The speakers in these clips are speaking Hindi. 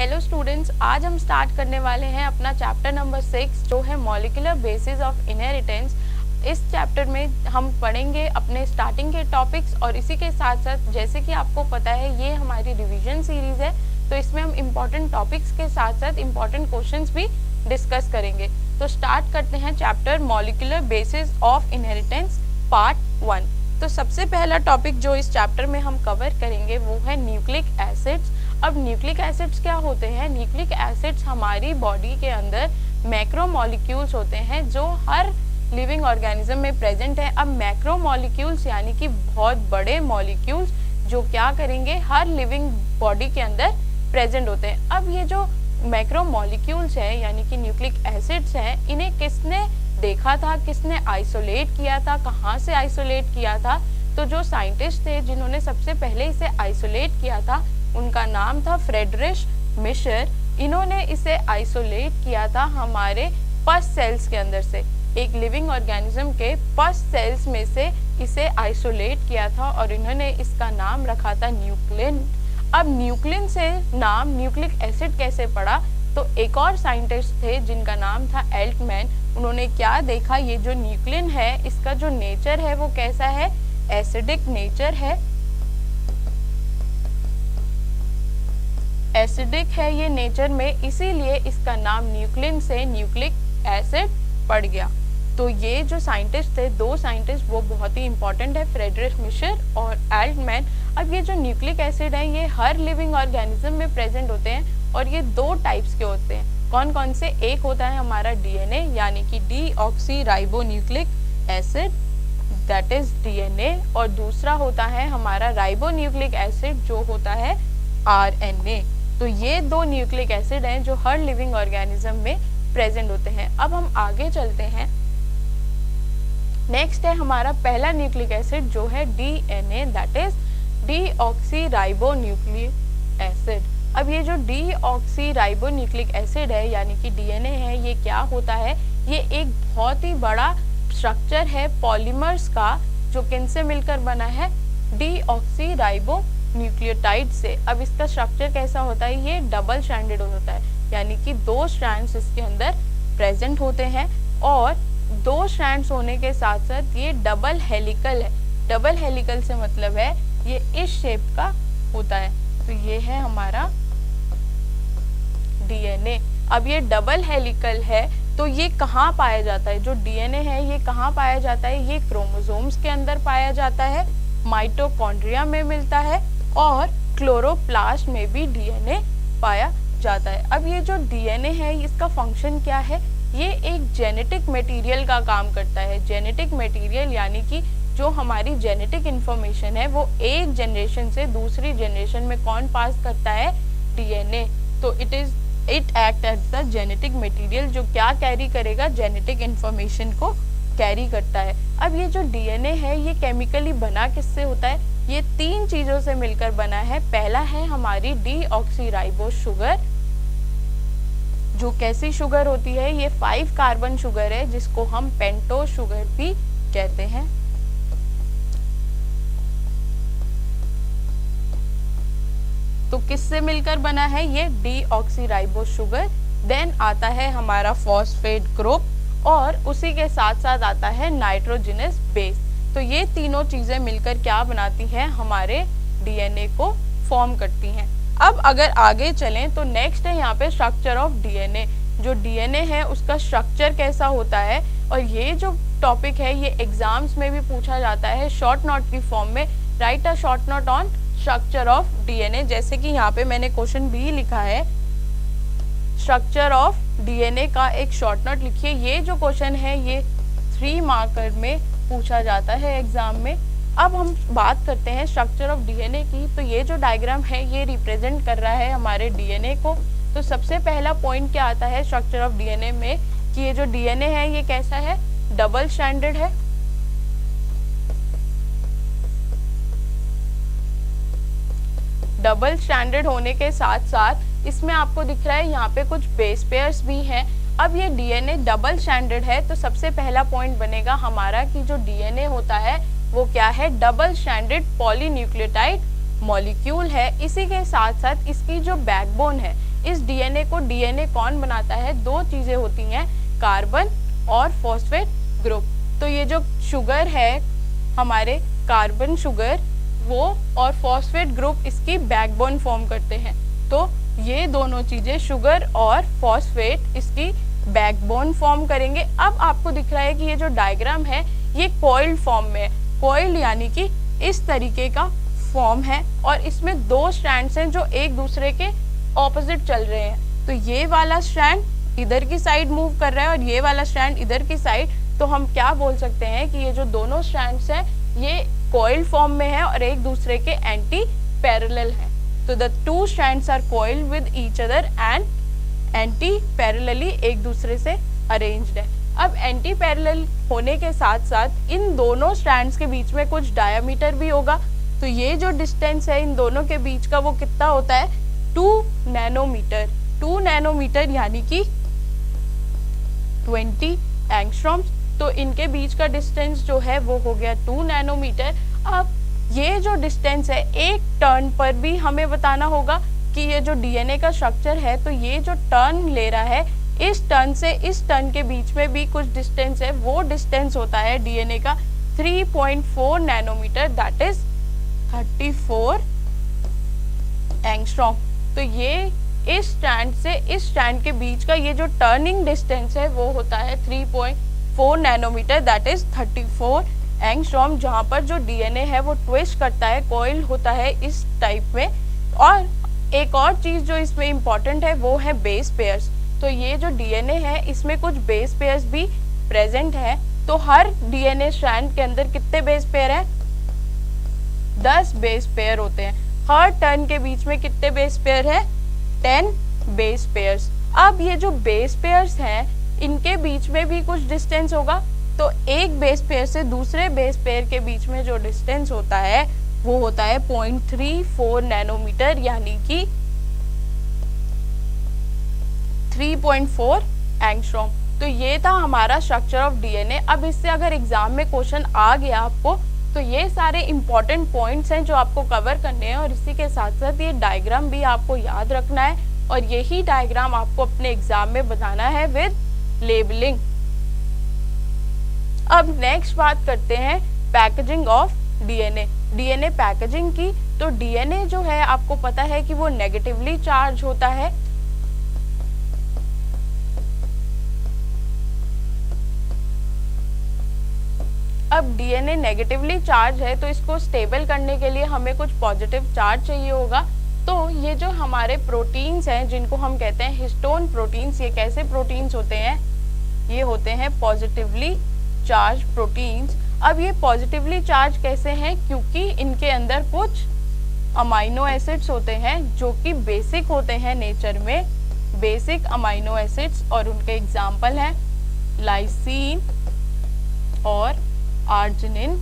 हेलो स्टूडेंट्स, आज हम स्टार्ट करने वाले हैं अपना चैप्टर नंबर 6 जो है मॉलिक्यूलर बेसिस ऑफ इनहेरिटेंस। इस चैप्टर में हम पढ़ेंगे अपने स्टार्टिंग के टॉपिक्स और इसी के साथ साथ जैसे कि आपको पता है ये हमारी रिवीजन सीरीज है, तो इसमें हम इम्पॉर्टेंट टॉपिक्स के साथ साथ इम्पॉर्टेंट क्वेश्चंस भी डिस्कस करेंगे। तो स्टार्ट करते हैं chapter molecular basis of inheritance part 1। तो सबसे पहला टॉपिक जो इस चैप्टर में हम कवर करेंगे वो है न्यूक्लिक एसिड्स। अब न्यूक्लिक एसिड्स क्या होते हैं? न्यूक्लिक एसिड्स हमारी बॉडी के अंदर मैक्रोमोलिक्यूल्स होते हैं जो हर लिविंग ऑर्गेनिज्म में प्रेजेंट है। अब मैक्रोमोलिक्यूल्स यानी कि बहुत बड़े मॉलिक्यूल्स जो क्या करेंगे हर लिविंग बॉडी के अंदर प्रेजेंट होते हैं। अब ये जो मैक्रोमोलिक्यूल्स हैं यानी कि न्यूक्लिक एसिड्स हैं, इन्हें किसने देखा था, किसने आइसोलेट किया था, कहाँ से आइसोलेट किया था? तो जो साइंटिस्ट थे जिन्होंने सबसे पहले इसे आइसोलेट किया था उनका नाम था फ्रेडरिश मिशर। इन्होंने इसे आइसोलेट किया था हमारे पस सेल्स के अंदर से, एक लिविंग ऑर्गेनिज्म के पस सेल्स में से इसे आइसोलेट किया था और इन्होंने इसका नाम रखा था न्यूक्लिन। अब न्यूक्लिन से नाम न्यूक्लिक एसिड कैसे पड़ा? तो एक और साइंटिस्ट थे जिनका नाम था एल्टमैन। उन्होंने क्या देखा, ये जो न्यूक्लिन है इसका जो नेचर है वो कैसा है? एसिडिक नेचर है, एसिडिक है ये नेचर में, इसीलिए इसका नाम न्यूक्लिन से न्यूक्लिक एसिड पड़ गया। तो ये जो साइंटिस्ट थे, दो साइंटिस्ट, वो बहुत ही इंपॉर्टेंट है, फ्रेडरिश मिशर और एल्टमैन। अब ये जो न्यूक्लिक एसिड है ये हर लिविंग ऑर्गेनिज्म में प्रेजेंट होते हैं और ये दो टाइप्स के होते हैं। कौन कौन से? एक होता है हमारा डीएनए यानी कि deoxy ribo nucleic acid, that is DNA, और दूसरा होता है हमारा राइबो न्यूक्लिक एसिड जो होता है आरएनए। तो ये दो न्यूक्लिक एसिड हैं जो हर लिविंग ऑर्गेनिज्म में प्रेजेंट होते हैं। अब हम आगे चलते हैं। नेक्स्ट है हमारा पहला न्यूक्लिक एसिड जो है DNA, that is deoxy ribo nucleic acid. अब ये जो डीऑक्सी राइबो न्यूक्लिक एसिड है यानी कि डीएनए है, ये क्या होता है? ये एक बहुत ही बड़ा स्ट्रक्चर है पॉलीमर्स का जो किन से मिलकर बना है? डीऑक्सी राइबो न्यूक्लियोटाइड से। अब इसका स्ट्रक्चर कैसा होता है? ये डबल स्ट्रैंडेड होता है यानी कि दो स्ट्रैंड्स इसके अंदर प्रेजेंट होते हैं और दो स्ट्रैंड्स होने के साथ साथ ये डबल हेलिकल है। डबल हेलिकल से मतलब है ये इस शेप का होता है। तो ये है हमारा डीएनए। अब ये डबल हेलिकल है तो ये कहाँ पाया जाता है? जो डीएनए है ये कहाँ पाया जाता है? ये क्रोमोसोम्स के अंदर पाया जाता है, माइटोकॉन्ड्रिया में मिलता है और क्लोरोप्लास्ट में भी डीएनए पाया जाता है। अब ये जो डीएनए है इसका फंक्शन क्या है? ये एक जेनेटिक मटेरियल का काम करता है। जेनेटिक मटेरियल यानी कि जो हमारी जेनेटिक इंफॉर्मेशन है वो एक जनरेशन से दूसरी जनरेशन में कौन पास करता है? डीएनए। तो it act as the genetic material जो क्या कैरी करेगा? जेनेटिक इंफॉर्मेशन को कैरी करता है। अब ये जो डीएनए है ये केमिकली बना किससे होता है? ये तीन चीजों से मिलकर बना है। पहला है हमारी डीऑक्सीराइबो शुगर, जो कैसी शुगर होती है? ये 5 कार्बन शुगर है जिसको हम पेंटोज शुगर भी कहते हैं। तो किससे मिलकर बना है? ये डीऑक्सीराइबो शुगर। देन आता है हमारा फॉस्फेट ग्रुप और उसी के साथ साथ आता है नाइट्रोजनस बेस। तो ये तीनों चीजें मिलकर क्या बनाती हैं? हमारे डीएनए को फॉर्म करती हैं। अब अगर आगे चलें तो नेक्स्ट है यहाँ पे स्ट्रक्चर ऑफ डीएनए। जो डीएनए है उसका स्ट्रक्चर कैसा होता है, और ये जो टॉपिक है ये एग्जाम्स में भी पूछा जाता है शॉर्ट नोट की फॉर्म में। Right a short note on structure of DNA, जैसे कि यहाँ पे मैंने क्वेश्चन भी लिखा है स्ट्रक्चर ऑफ डीएनए का एक शॉर्ट नोट लिखिए। ये जो क्वेश्चन है ये 3 मार्कर में पूछा जाता है एग्जाम में। अब हम बात करते हैं स्ट्रक्चर ऑफ डीएनए की। तो ये जो डायग्राम है ये रिप्रेजेंट कर रहा है हमारे डीएनए को। तो सबसे पहला पॉइंट क्या आता है स्ट्रक्चर ऑफ डीएनए में कि ये जो डीएनए है ये कैसा है? डबल स्ट्रैंडेड है। डबल स्ट्रैंडेड होने के साथ साथ इसमें आपको दिख रहा है यहाँ पे कुछ बेस पेयर्स भी हैं। अब ये डीएनए डबल स्ट्रैंडेड है तो सबसे पहला पॉइंट बनेगा हमारा कि जो डीएनए होता है वो क्या है? डबल स्ट्रैंडेड पॉलीन्यूक्लियोटाइड मॉलिक्यूल है। इसी के साथ साथ इसकी जो बैकबोन है इस डीएनए को डीएनए कौन बनाता है? दो चीजें होती हैं, कार्बन और फॉस्फेट ग्रुप। तो ये जो शुगर है हमारे कार्बन शुगर, वो और फॉस्फेट ग्रुप इसकी बैकबोन फॉर्म करते हैं। तो ये दोनों चीजें शुगर और फॉस्फेट इसकी बैकबोन फॉर्म करेंगे। अब आपको दिख रहा है कि ये जो डायग्राम है ये कॉइल्ड फॉर्म में है। कॉइल्ड यानी कि इस तरीके का फॉर्म है और इसमें दो स्ट्रैंड्स हैं जो एक दूसरे के ऑपोजिट चल रहे हैं। तो ये वाला स्ट्रैंड इधर की साइड मूव कर रहा है और ये वाला स्ट्रैंड इधर की साइड। तो हम क्या बोल सकते हैं कि ये जो दोनों स्ट्रैंड्स हैं ये कॉइल्ड फॉर्म में है और एक दूसरे के एंटी पैरेलल हैं। तो the two strands are coiled with each other and anti parallelly एक दूसरे से अरेंज्ड है। अब एंटी पैरेलल होने के साथ साथ इन दोनों स्ट्रैंड्स के बीच में कुछ डायमीटर भी होगा। तो ये जो डिस्टेंस है इन दोनों के बीच का वो कितना होता है? 2 नैनोमीटर। 2 नैनोमीटर यानी कि 20 एंगस्ट्रॉम्स। तो इनके बीच का डिस्टेंस जो है वो हो गया 2 नैनोमीटर। अब ये जो डिस्टेंस है एक टर्न पर भी हमें बताना होगा कि ये जो डीएनए का स्ट्रक्चर है तो ये जो टर्न ले रहा है इस टर्न से इस टर्न के बीच में भी कुछ डिस्टेंस है। वो डिस्टेंस होता है डीएनए का 3.4 नैनोमीटर, दैट इज 34 एंगस्ट्रॉम। तो ये इस स्ट्रैंड से इस स्ट्रैंड के बीच का ये जो टर्निंग डिस्टेंस है वो होता है 3.4 नैनोमीटर, दैट इज 34 एंगस्ट्रॉम। जहाँ पर जो डीएनए है वो ट्विस्ट करता है, कॉइल होता है इस टाइप में। और एक और चीज जो इसमें इम्पोर्टेंट है वो है बेस पेयर्स। तो ये जो डीएनए है इसमें कुछ बेस पेयर्स भी प्रेजेंट है। तो हर डीएनए स्ट्रैंड के अंदर कितने बेस पेयर है? 10 बेस पेयर होते हैं। हर टर्न के बीच में कितने बेस पेयर है? 10 बेस पेयर्स। अब ये जो बेस पेयर्स हैं इनके बीच में भी कुछ डिस्टेंस होगा। तो एक बेस पेयर से दूसरे बेस पेयर के बीच में जो डिस्टेंस होता है वो होता है 0.34 नैनोमीटर यानी कि 3.4 एंगस्ट्रॉम। तो ये था हमारा स्ट्रक्चर ऑफ डीएनए। अब इससे अगर एग्जाम में क्वेश्चन आ गया आपको तो ये सारे इंपॉर्टेंट पॉइंट्स हैं जो आपको कवर करने हैं और इसी के साथ साथ ये डायग्राम भी आपको याद रखना है और यही डायग्राम आपको अपने एग्जाम में बनाना है विद लेबलिंग। अब नेक्स्ट बात करते हैं packaging of DNA. DNA packaging की। तो डीएनए जो है आपको पता है कि वो नेगेटिवली चार्ज होता है। अब डीएनए नेगेटिवली चार्ज है तो इसको स्टेबल करने के लिए हमें कुछ पॉजिटिव चार्ज चाहिए होगा। तो ये जो हमारे प्रोटीन्स हैं जिनको हम कहते हैं हिस्टोन प्रोटीन्स, ये कैसे प्रोटीन्स होते हैं? ये होते हैं पॉजिटिवली चार्ज प्रोटीन्स। अब ये पॉजिटिवली चार्ज कैसे हैं? क्योंकि इनके अंदर कुछ अमाइनो एसिड्स होते हैं जो कि बेसिक होते हैं नेचर में, बेसिक अमाइनो एसिड्स, और उनके एग्जाम्पल हैं लाइसीन और आर्जिनिन।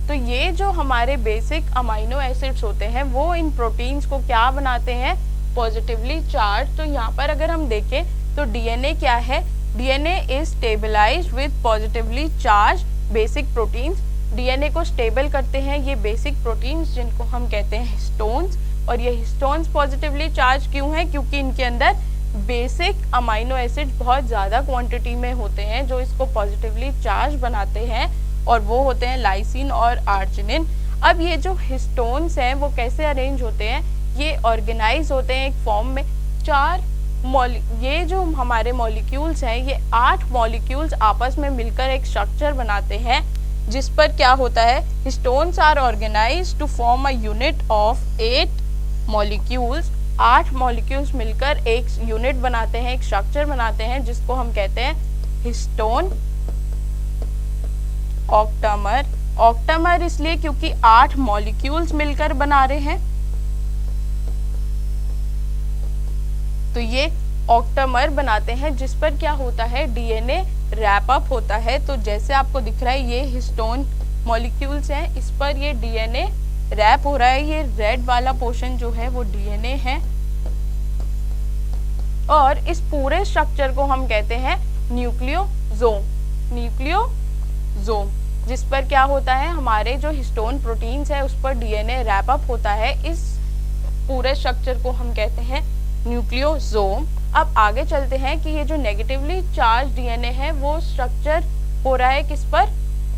तो ये जो हमारे बेसिक अमाइनो एसिड्स होते हैं वो इन प्रोटीन्स को क्या बनाते हैं? Positively charge. तो यहाँ पर अगर हम देखें तो डीएनए क्या है? DNA is stabilized with positively charge basic proteins. DNA को स्टेबल करते हैं ये बेसिक प्रोटीन्स जिनको हम कहते हैं हिस्टोन्स। और ये हिस्टोन्स पॉजिटिवली चार्ज क्यों हैं? क्योंकि इनके अंदर बेसिक अमाइनो एसिड बहुत ज़्यादा क्वांटिटी में होते हैं जो इसको पॉजिटिवली चार्ज बनाते हैं और वो होते हैं लाइसिन और आर्जिनिन। अब ये जो हिस्टोन्स हैं वो कैसे अरेंज होते हैं? ये ऑर्गेनाइज होते हैं एक फॉर्म में। ये जो हमारे मॉलिक्यूल्स हैं ये 8 मॉलिक्यूल्स आपस में मिलकर एक स्ट्रक्चर बनाते हैं जिस पर क्या होता है? Histones are organized to form a unit of 8 molecules. 8 molecules मिलकर एक यूनिट बनाते हैं, एक स्ट्रक्चर बनाते हैं जिसको हम कहते हैं हिस्टोन ऑक्टामर। ऑक्टामर इसलिए क्योंकि 8 मॉलिक्यूल्स मिलकर बना रहे हैं। तो ये ऑक्टामर बनाते हैं जिस पर क्या होता है? डीएनए रैप अप होता है। तो जैसे आपको दिख रहा है ये हिस्टोन मॉलिक्यूल्स हैं, इस पर ये डीएनए रैप हो रहा है। ये रेड वाला पोर्शन जो है वो डीएनए है और इस पूरे स्ट्रक्चर को हम कहते हैं न्यूक्लियोसोम। न्यूक्लियोसोम जिस पर क्या होता है? हमारे जो हिस्टोन प्रोटीन्स है उस पर डीएनए रैप अप होता है। इस पूरे स्ट्रक्चर को हम कहते हैं न्यूक्लियोसोम। अब आगे चलते हैं कि ये जो नेगेटिवली चार्ज डीएनए है वो स्ट्रक्चर हो रहा है किस पर,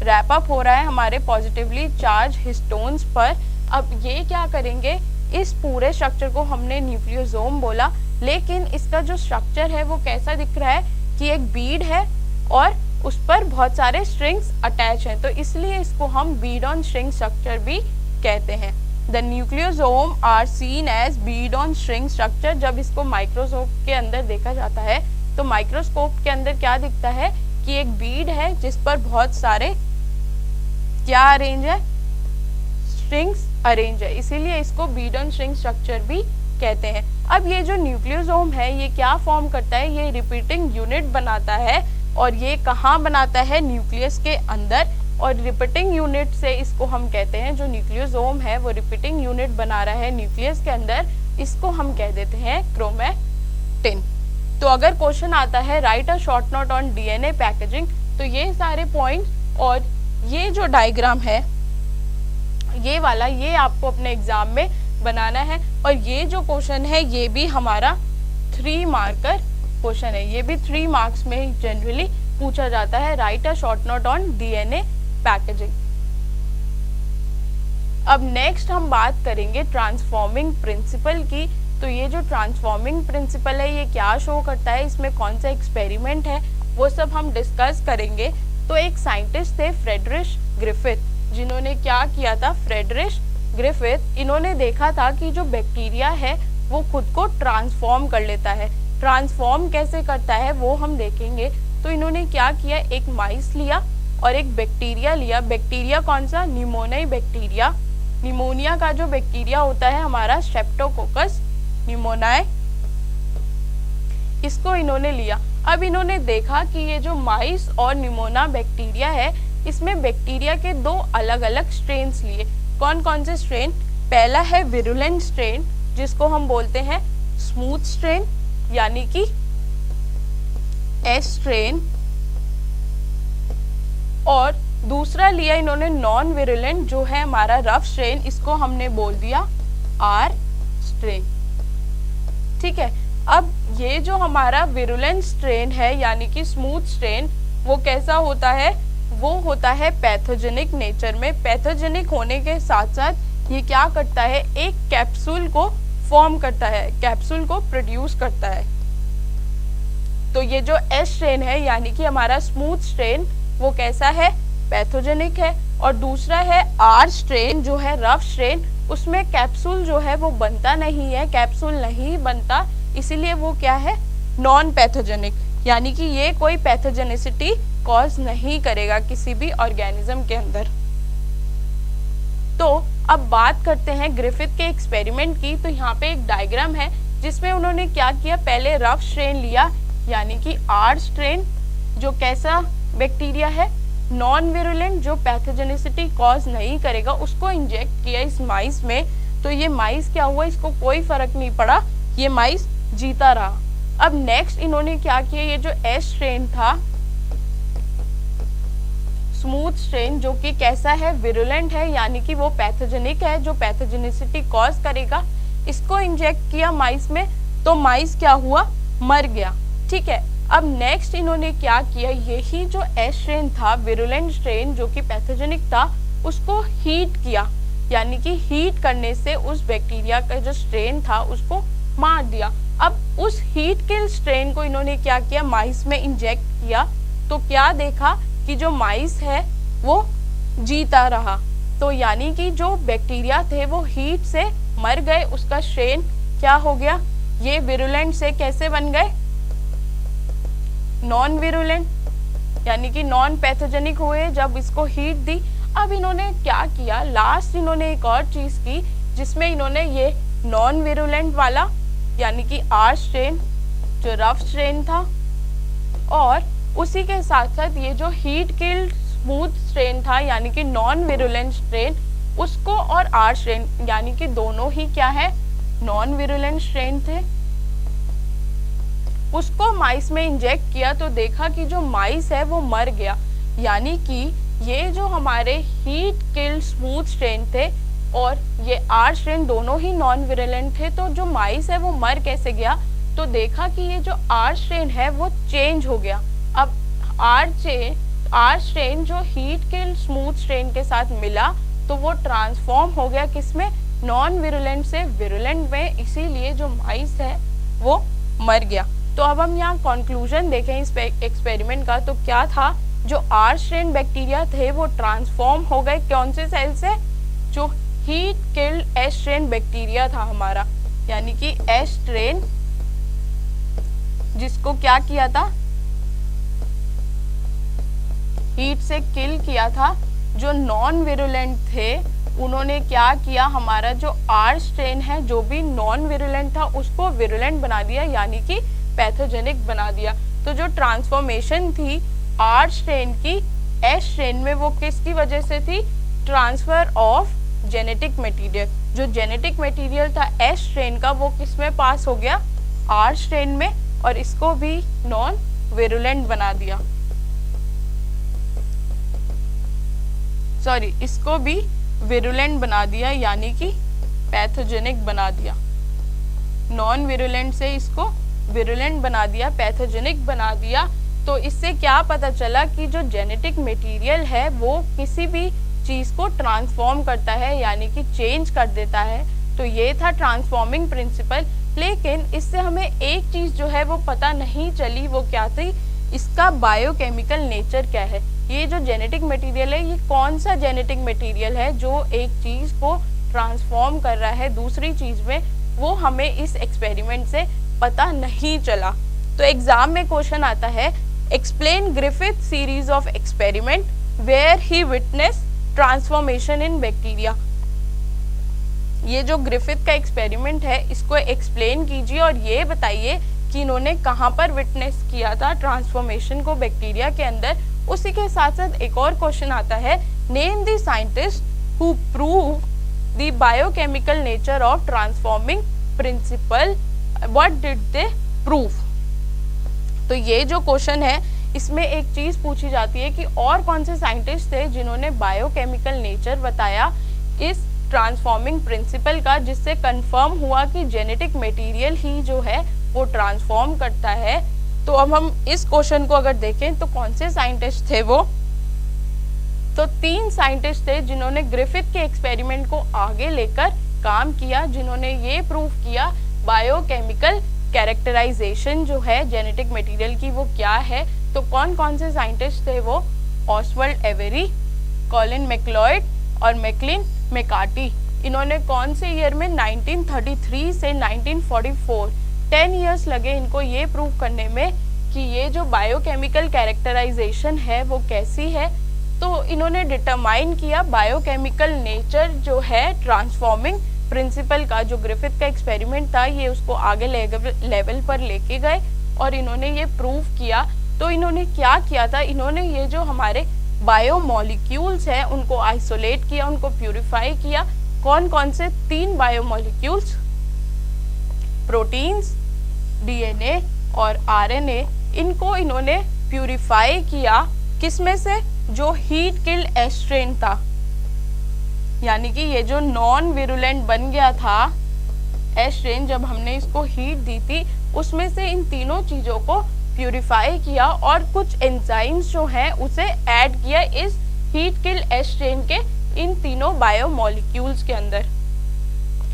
रैप अप हो रहा है हमारे पॉजिटिवली चार्ज हिस्टोन्स पर। अब ये क्या करेंगे, इस पूरे स्ट्रक्चर को हमने न्यूक्लियोसोम बोला, लेकिन इसका जो स्ट्रक्चर है वो कैसा दिख रहा है कि एक बीड है और उस पर बहुत सारे स्ट्रिंग्स अटैच हैं, तो इसलिए इसको हम बीड ऑन स्ट्रिंग स्ट्रक्चर भी कहते हैं। The nucleosome are seen as bead on string structure. जब इसको माइक्रोस्कोप के अंदर देखा जाता है तो माइक्रोस्कोप के अंदर क्या दिखता है कि एक बीड है जिस पर बहुत सारे क्या अरेंज है, स्ट्रिंग्स अरेंज है, इसीलिए इसको बीड ऑन स्ट्रिंग स्ट्रक्चर भी कहते हैं। अब ये जो न्यूक्लियोसोम है ये क्या फॉर्म करता है, ये रिपीटिंग यूनिट बनाता है और ये कहाँ बनाता है, न्यूक्लियस के अंदर। और रिपीटिंग यूनिट से इसको हम कहते हैं, जो न्यूक्लियोसोम है वो रिपीटिंग यूनिट बना रहा है न्यूक्लियस के अंदर, इसको हम कह देते हैं क्रोमैटिन। तो अगर क्वेश्चन आता है right a short note on DNA packaging, तो ये सारे पॉइंट्स और ये जो डायग्राम है ये वाला, ये आपको अपने एग्जाम में बनाना है। और ये जो क्वेश्चन है ये भी हमारा 3 मार्कर क्वेश्चन है, ये भी 3 मार्क्स में जनरली पूछा जाता है, right a short note on DNA packaging. अब नेक्स्ट हम बात करेंगे ट्रांसफॉर्मिंग प्रिंसिपल की। तो ये जो ट्रांसफॉर्मिंग प्रिंसिपल है ये क्या शो करता है, इसमें कौन सा एक्सपेरिमेंट है, वो सब हम डिस्कस करेंगे। तो एक साइंटिस्ट थे फ्रेडरिक ग्रिफिथ, जिन्होंने क्या किया था, फ्रेडरिक ग्रिफिथ, इन्होंने देखा था कि जो बैक्टीरिया है वो खुद को ट्रांसफॉर्म कर लेता है। ट्रांसफॉर्म कैसे करता है वो हम देखेंगे। तो इन्होंने क्या किया, एक माइस लिया और एक बैक्टीरिया लिया। बैक्टीरिया कौन सा, निमोनिया बैक्टीरिया। निमोनिया का जो बैक्टीरिया होता है हमारा स्ट्रेप्टोकोकस निमोनियाe, इसको इन्होंने लिया। अब इन्होंने देखा कि ये जो माइस और निमोनिया बैक्टीरिया है इसमें बैक्टीरिया के 2 अलग अलग स्ट्रेन्स लिए। कौन कौन से स्ट्रेन, पहला है विरुलेंट स्ट्रेन जिसको हम बोलते हैं स्मूथ स्ट्रेन यानी कि एस स्ट्रेन, और दूसरा लिया इन्होंने नॉन विरुलेंट जो है हमारा रफ स्ट्रेन, इसको हमने बोल दिया आर स्ट्रेन। ठीक है, अब ये जो हमारा विरुलेंट स्ट्रेन है यानी कि स्मूथ स्ट्रेन वो कैसा होता है, वो होता है पैथोजेनिक नेचर में। पैथोजेनिक होने के साथ साथ ये क्या करता है, एक कैप्सूल को फॉर्म करता है, कैप्सूल को प्रोड्यूस करता है। तो ये जो एस स्ट्रेन है यानी कि हमारा स्मूथ स्ट्रेन वो कैसा है, पैथोजेनिक है। और दूसरा है आर स्ट्रेन जो है रफ स्ट्रेन, उसमें कैप्सूल जो है वो बनता नहीं है, कैप्सूल नहीं बनता, इसीलिए वो क्या है, नॉन पैथोजेनिक, यानी कि ये कोई पैथोजेनिसिटी कॉज नहीं करेगा किसी भी ऑर्गेनिज्म के अंदर। तो अब बात करते हैं ग्रिफिथ के एक्सपेरिमेंट की। तो यहाँ पे एक डायग्राम है जिसमें उन्होंने क्या किया, पहले रफ स्ट्रेन लिया यानी कि आर स्ट्रेन जो कैसा बैक्टीरिया है, नॉन विरुलेंट जो पैथोजेनिसिटी कॉज नहीं करेगा, उसको इंजेक्ट किया इस माइस में। तो ये माइस क्या हुआ, इसको कोई फर्क नहीं पड़ा, ये माइस जीता रहा। अब नेक्स्ट इन्होंने क्या किया, ये जो एस स्ट्रेन था स्मूथ स्ट्रेन जो कि कैसा है, विरुलेंट है यानी कि वो पैथोजेनिक है, जो पैथोजेनिसिटी कॉज करेगा, इसको इंजेक्ट किया माइस में। तो माइस क्या हुआ, मर गया। ठीक है, अब नेक्स्ट इन्होंने क्या किया, यही जो एस स्ट्रेन था विरुलेंट स्ट्रेन जो कि पैथोजेनिक था, उसको हीट किया, यानी कि हीट करने से उस बैक्टीरिया का जो स्ट्रेन था उसको मार दिया। अब उस हीट किल स्ट्रेन को इन्होंने क्या किया, माइस में इंजेक्ट किया। तो क्या देखा कि जो माइस है वो जीता रहा। तो यानी कि जो बैक्टीरिया थे वो हीट से मर गए, उसका स्ट्रेन क्या हो गया, ये विरुलेंट से कैसे बन गए, नॉन विरुलेंट, यानी कि नॉन पैथोजेनिक हुए जब इसको हीट दी। अब इन्होंने क्या किया, लास्ट इन्होंने एक और चीज की जिसमें इन्होंने ये नॉन विरुलेंट वाला यानी कि आर स्ट्रेन जो रफ स्ट्रेन था, और उसी के साथ साथ ये जो हीट किल्ड स्मूथ स्ट्रेन था यानी कि नॉन विरुलेंट स्ट्रेन, उसको और आर स्ट्रेन यानी कि दोनों ही क्या है, नॉन विरुलेंट स्ट्रेन थे, उसको माइस में इंजेक्ट किया। तो देखा कि जो माइस है वो मर गया, यानी कि ये जो हमारे हीट किल्ड स्मूथ स्ट्रेन थे और ये आर स्ट्रेन दोनों ही नॉन विरुलेंट थे, तो जो माइस है वो मर कैसे गया, तो देखा कि ये जो आर स्ट्रेन है वो चेंज हो गया। अब आर स्ट्रेन जो हीट किल स्मूथ स्ट्रेन के साथ मिला तो वो ट्रांसफॉर्म हो गया किसमें, नॉन विरुलेंट से विरुलेंट में, इसीलिए जो माइस है वो मर गया। तो अब हम यहाँ कंक्लूजन देखें इस एक्सपेरिमेंट का, तो क्या था, जो आर स्ट्रेन बैक्टीरिया थे वो ट्रांसफॉर्म हो गए कौन से सेल से, जो heat killed S strain bacteria था हमारा, यानी कि एस स्ट्रेन जिसको क्या किया था, हीट से किल किया था, जो नॉन विरुलेंट थे उन्होंने क्या किया, हमारा जो आर स्ट्रेन है जो भी नॉन विरुलेंट था उसको विरुलेंट बना दिया, यानी कि पैथोजेनिक बना दिया। तो जो ट्रांसफॉर्मेशन थी आर स्ट्रेन की एस स्ट्रेन में वो किसकी वजह से थी, ट्रांसफर ऑफ जेनेटिक मटेरियल। जो जेनेटिक मटेरियल था एस स्ट्रेन का वो किस में पास हो गया, आर स्ट्रेन में, और इसको भी नॉन विरुलेंट बना दिया, सॉरी इसको भी विरुलेंट बना दिया, यानी कि पैथोजेनिक बना दिया। नॉन विरुलेंट से इसको विरुलेंट बना दिया, पैथोजेनिक बना दिया। तो इससे क्या पता चला कि जो जेनेटिक मटेरियल है वो किसी भी चीज को ट्रांसफॉर्म करता है, यानी कि चेंज कर देता है। तो ये था ट्रांसफॉर्मिंग प्रिंसिपल। लेकिन इससे हमें एक चीज जो है वो पता नहीं चली, वो क्या थी, इसका बायोकेमिकल नेचर क्या है। ये जो जेनेटिक मटेरियल है ये कौन सा जेनेटिक मटेरियल है जो एक चीज को ट्रांसफॉर्म कर रहा है दूसरी चीज में, वो हमें इस एक्सपेरिमेंट से पता नहीं चला। तो एग्जाम में क्वेश्चन आता है, explain Griffith series of experiment where he witness transformation in bacteria. ये जो ग्रिफिथ का एक्सपेरिमेंट है इसको एक्सप्लेन कीजिए और ये बताइए कि इन्होंने कहाँ पर विटनेस किया था ट्रांसफॉर्मेशन को बैक्टीरिया के अंदर। उसी के साथ साथ एक और क्वेश्चन आता है, name the scientist who prove the biochemical nature of transforming principal, what did they prove. तो ये जो क्वेश्चन है इसमें एक चीज पूछी जाती है कि और कौन से साइंटिस्ट थे जिन्होंने बायोकेमिकल नेचर बताया इस ट्रांसफॉर्मिंग प्रिंसिपल का, जिससे कंफर्म हुआ कि जेनेटिक मटेरियल ही जो है वो ट्रांसफॉर्म करता है। तो अब हम इस क्वेश्चन को अगर देखें तो कौन से साइंटिस्ट थे वो, तो 3 साइंटिस्ट थे जिन्होंने ग्रिफिथ के एक्सपेरिमेंट को आगे लेकर काम किया, जिन्होंने ये प्रूव किया बायोकेमिकल कैरेक्टराइजेशन जो है जेनेटिक मटेरियल की वो क्या है। तो कौन कौन से साइंटिस्ट थे वो, ऑसवर्ल्ड एवेरी, कॉलिन मैक्लॉयड और मैकलिन मैकार्टी। इन्होंने कौन से ईयर में, 1933 से 1944, 10 इयर्स लगे इनको ये प्रूव करने में कि ये जो बायोकेमिकल कैरेक्टराइजेशन है वो कैसी है। तो इन्होंने डिटरमाइन किया बायोकेमिकल नेचर जो है ट्रांसफॉर्मिंग प्रिंसिपल का। जो ग्रिफिथ का एक्सपेरिमेंट था ये उसको आगे लेवल पर लेके गए और इन्होंने ये प्रूव किया। तो इन्होंने क्या किया था, इन्होंने ये जो हमारे बायोमोलिक्यूल्स हैं उनको आइसोलेट किया, उनको प्यूरिफाई किया। कौन कौन से, 3 बायोमोलिक्यूल्स, प्रोटीन्स, डीएनए और आरएनए, इनको इन्होंने प्यूरिफाई किया किसमें से, जो हीट किल्ड एस स्ट्रेन था, यानी कि ये जो नॉन विरुलेंट बन गया था एस स्ट्रेन, जब हमने इसको हीट दी थी उसमें से इन तीनों चीजों को प्यूरिफाई किया और कुछ एंजाइम्स जो हैं उसे ऐड किया इस हीट किल्ड एस स्ट्रेन के इन तीनों बायोमोलिक्यूल्स के अंदर।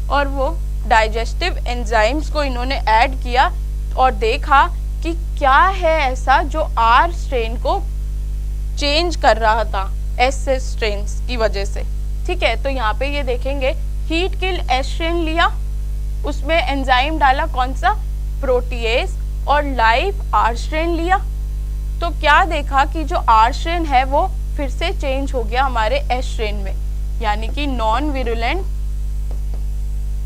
और वो डाइजेस्टिव एंजाइम्स को इन्होंने ऐड किया और देखा कि क्या है ऐसा जो आर स्ट्रेन को चेंज कर रहा था एस स्ट्रेन्स की वजह से। ठीक है, तो यहाँ पे ये देखेंगे हीट किल्ड एस स्ट्रेन लिया, उसमें एंजाइम डाला कौन सा, प्रोटीएज, और लाइव आर स्ट्रेन लिया। तो क्या देखा कि जो आर स्ट्रेन है वो फिर से चेंज हो गया हमारे एस स्ट्रेन में, यानी कि नॉन विरुलेंट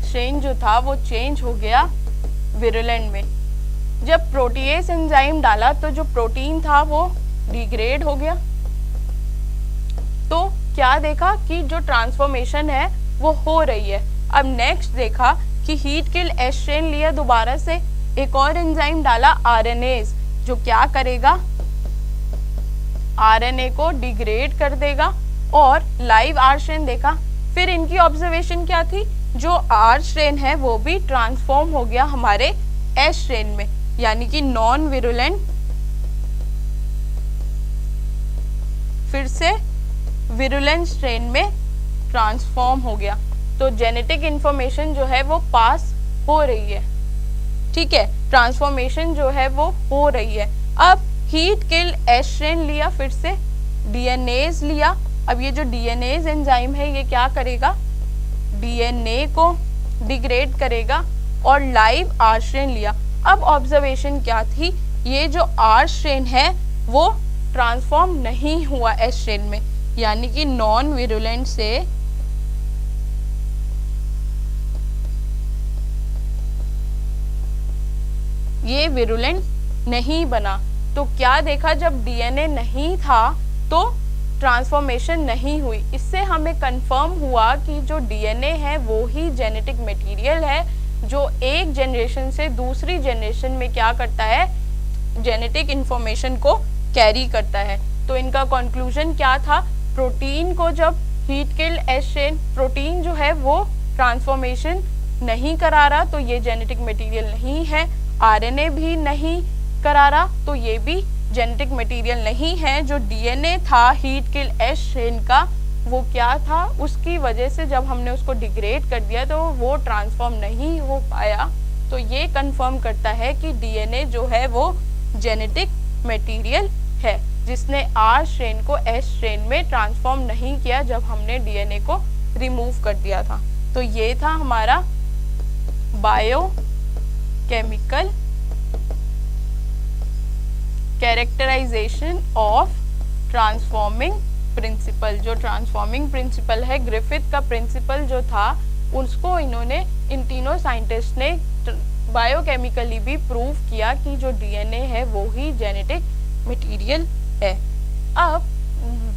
स्ट्रेन जो था वो चेंज हो गया विरुलेंट में। जब प्रोटीएज एंजाइम डाला तो जो प्रोटीन था वो डिग्रेड हो गया। तो क्या देखा कि जो ट्रांसफॉर्मेशन है वो हो रही है। अब नेक्स्ट देखा कि हीट किल्ड एस स्ट्रेन लिया, दोबारा से एक और एंजाइम डाला आरएनएज, जो क्या करेगा, आरएनए को डिग्रेड कर देगा। और लाइव आर स्ट्रेन देखा, फिर इनकी ऑब्जर्वेशन क्या थी, जो आर स्ट्रेन है वो भी ट्रांसफॉर्म हो गया हमारे एस स्ट्रेन में, यानी कि नॉन विरुलेंट फिर से विरुलेंट स्ट्रेन में ट्रांसफॉर्म हो गया। तो जेनेटिक इंफॉर्मेशन जो है वो पास हो रही है, ठीक है, ट्रांसफॉर्मेशन जो है वो हो रही है। अब हीट किल्ड एस स्ट्रेन लिया, फिर से डीएनएज लिया। अब ये जो डीएनएज एंजाइम है ये क्या करेगा, डीएनए को डिग्रेड करेगा, और लाइव आर स्ट्रेन लिया। अब ऑब्जर्वेशन क्या थी, ये जो आर स्ट्रेन है वो ट्रांसफॉर्म नहीं हुआ एस स्ट्रेन में, यानी कि नॉन विरुलेंट से ये विरुलेंट नहीं बना। तो क्या देखा, जब डीएनए नहीं था तो ट्रांसफॉर्मेशन नहीं हुई। इससे हमें कंफर्म हुआ कि जो डीएनए है वो ही जेनेटिक मटेरियल है जो एक जनरेशन से दूसरी जनरेशन में क्या करता है, जेनेटिक इंफॉर्मेशन को कैरी करता है। तो इनका कंक्लूजन क्या था, प्रोटीन को जब heat killed S strain, protein जो है वो ट्रांसफॉर्मेशन नहीं करा रहा तो ये जेनेटिक मटेरियल नहीं है, आरएनए भी नहीं करा रहा तो ये भी जेनेटिक मटेरियल नहीं है। जो डीएनए था हीट किल्ड एस स्ट्रेन का वो क्या था, उसकी वजह से जब हमने उसको डिग्रेड कर दिया तो वो ट्रांसफॉर्म नहीं हो पाया। तो ये कंफर्म करता है कि डीएनए जो है वो जेनेटिक मटेरियल है, जिसने आर स्ट्रेन को एस स्ट्रेन में ट्रांसफॉर्म नहीं किया जब हमने डीएनए को रिमूव कर दिया था। तो ये था हमारा biochemical characterization of transforming principle. जो ट्रांसफॉर्मिंग प्रिंसिपल है, ग्रिफिथ का प्रिंसिपल जो था, उसको इन्होंने, इन तीनों साइंटिस्ट ने बायोकेमिकली भी प्रूव किया कि जो डीएनए है वो ही जेनेटिक मटेरियल है। अब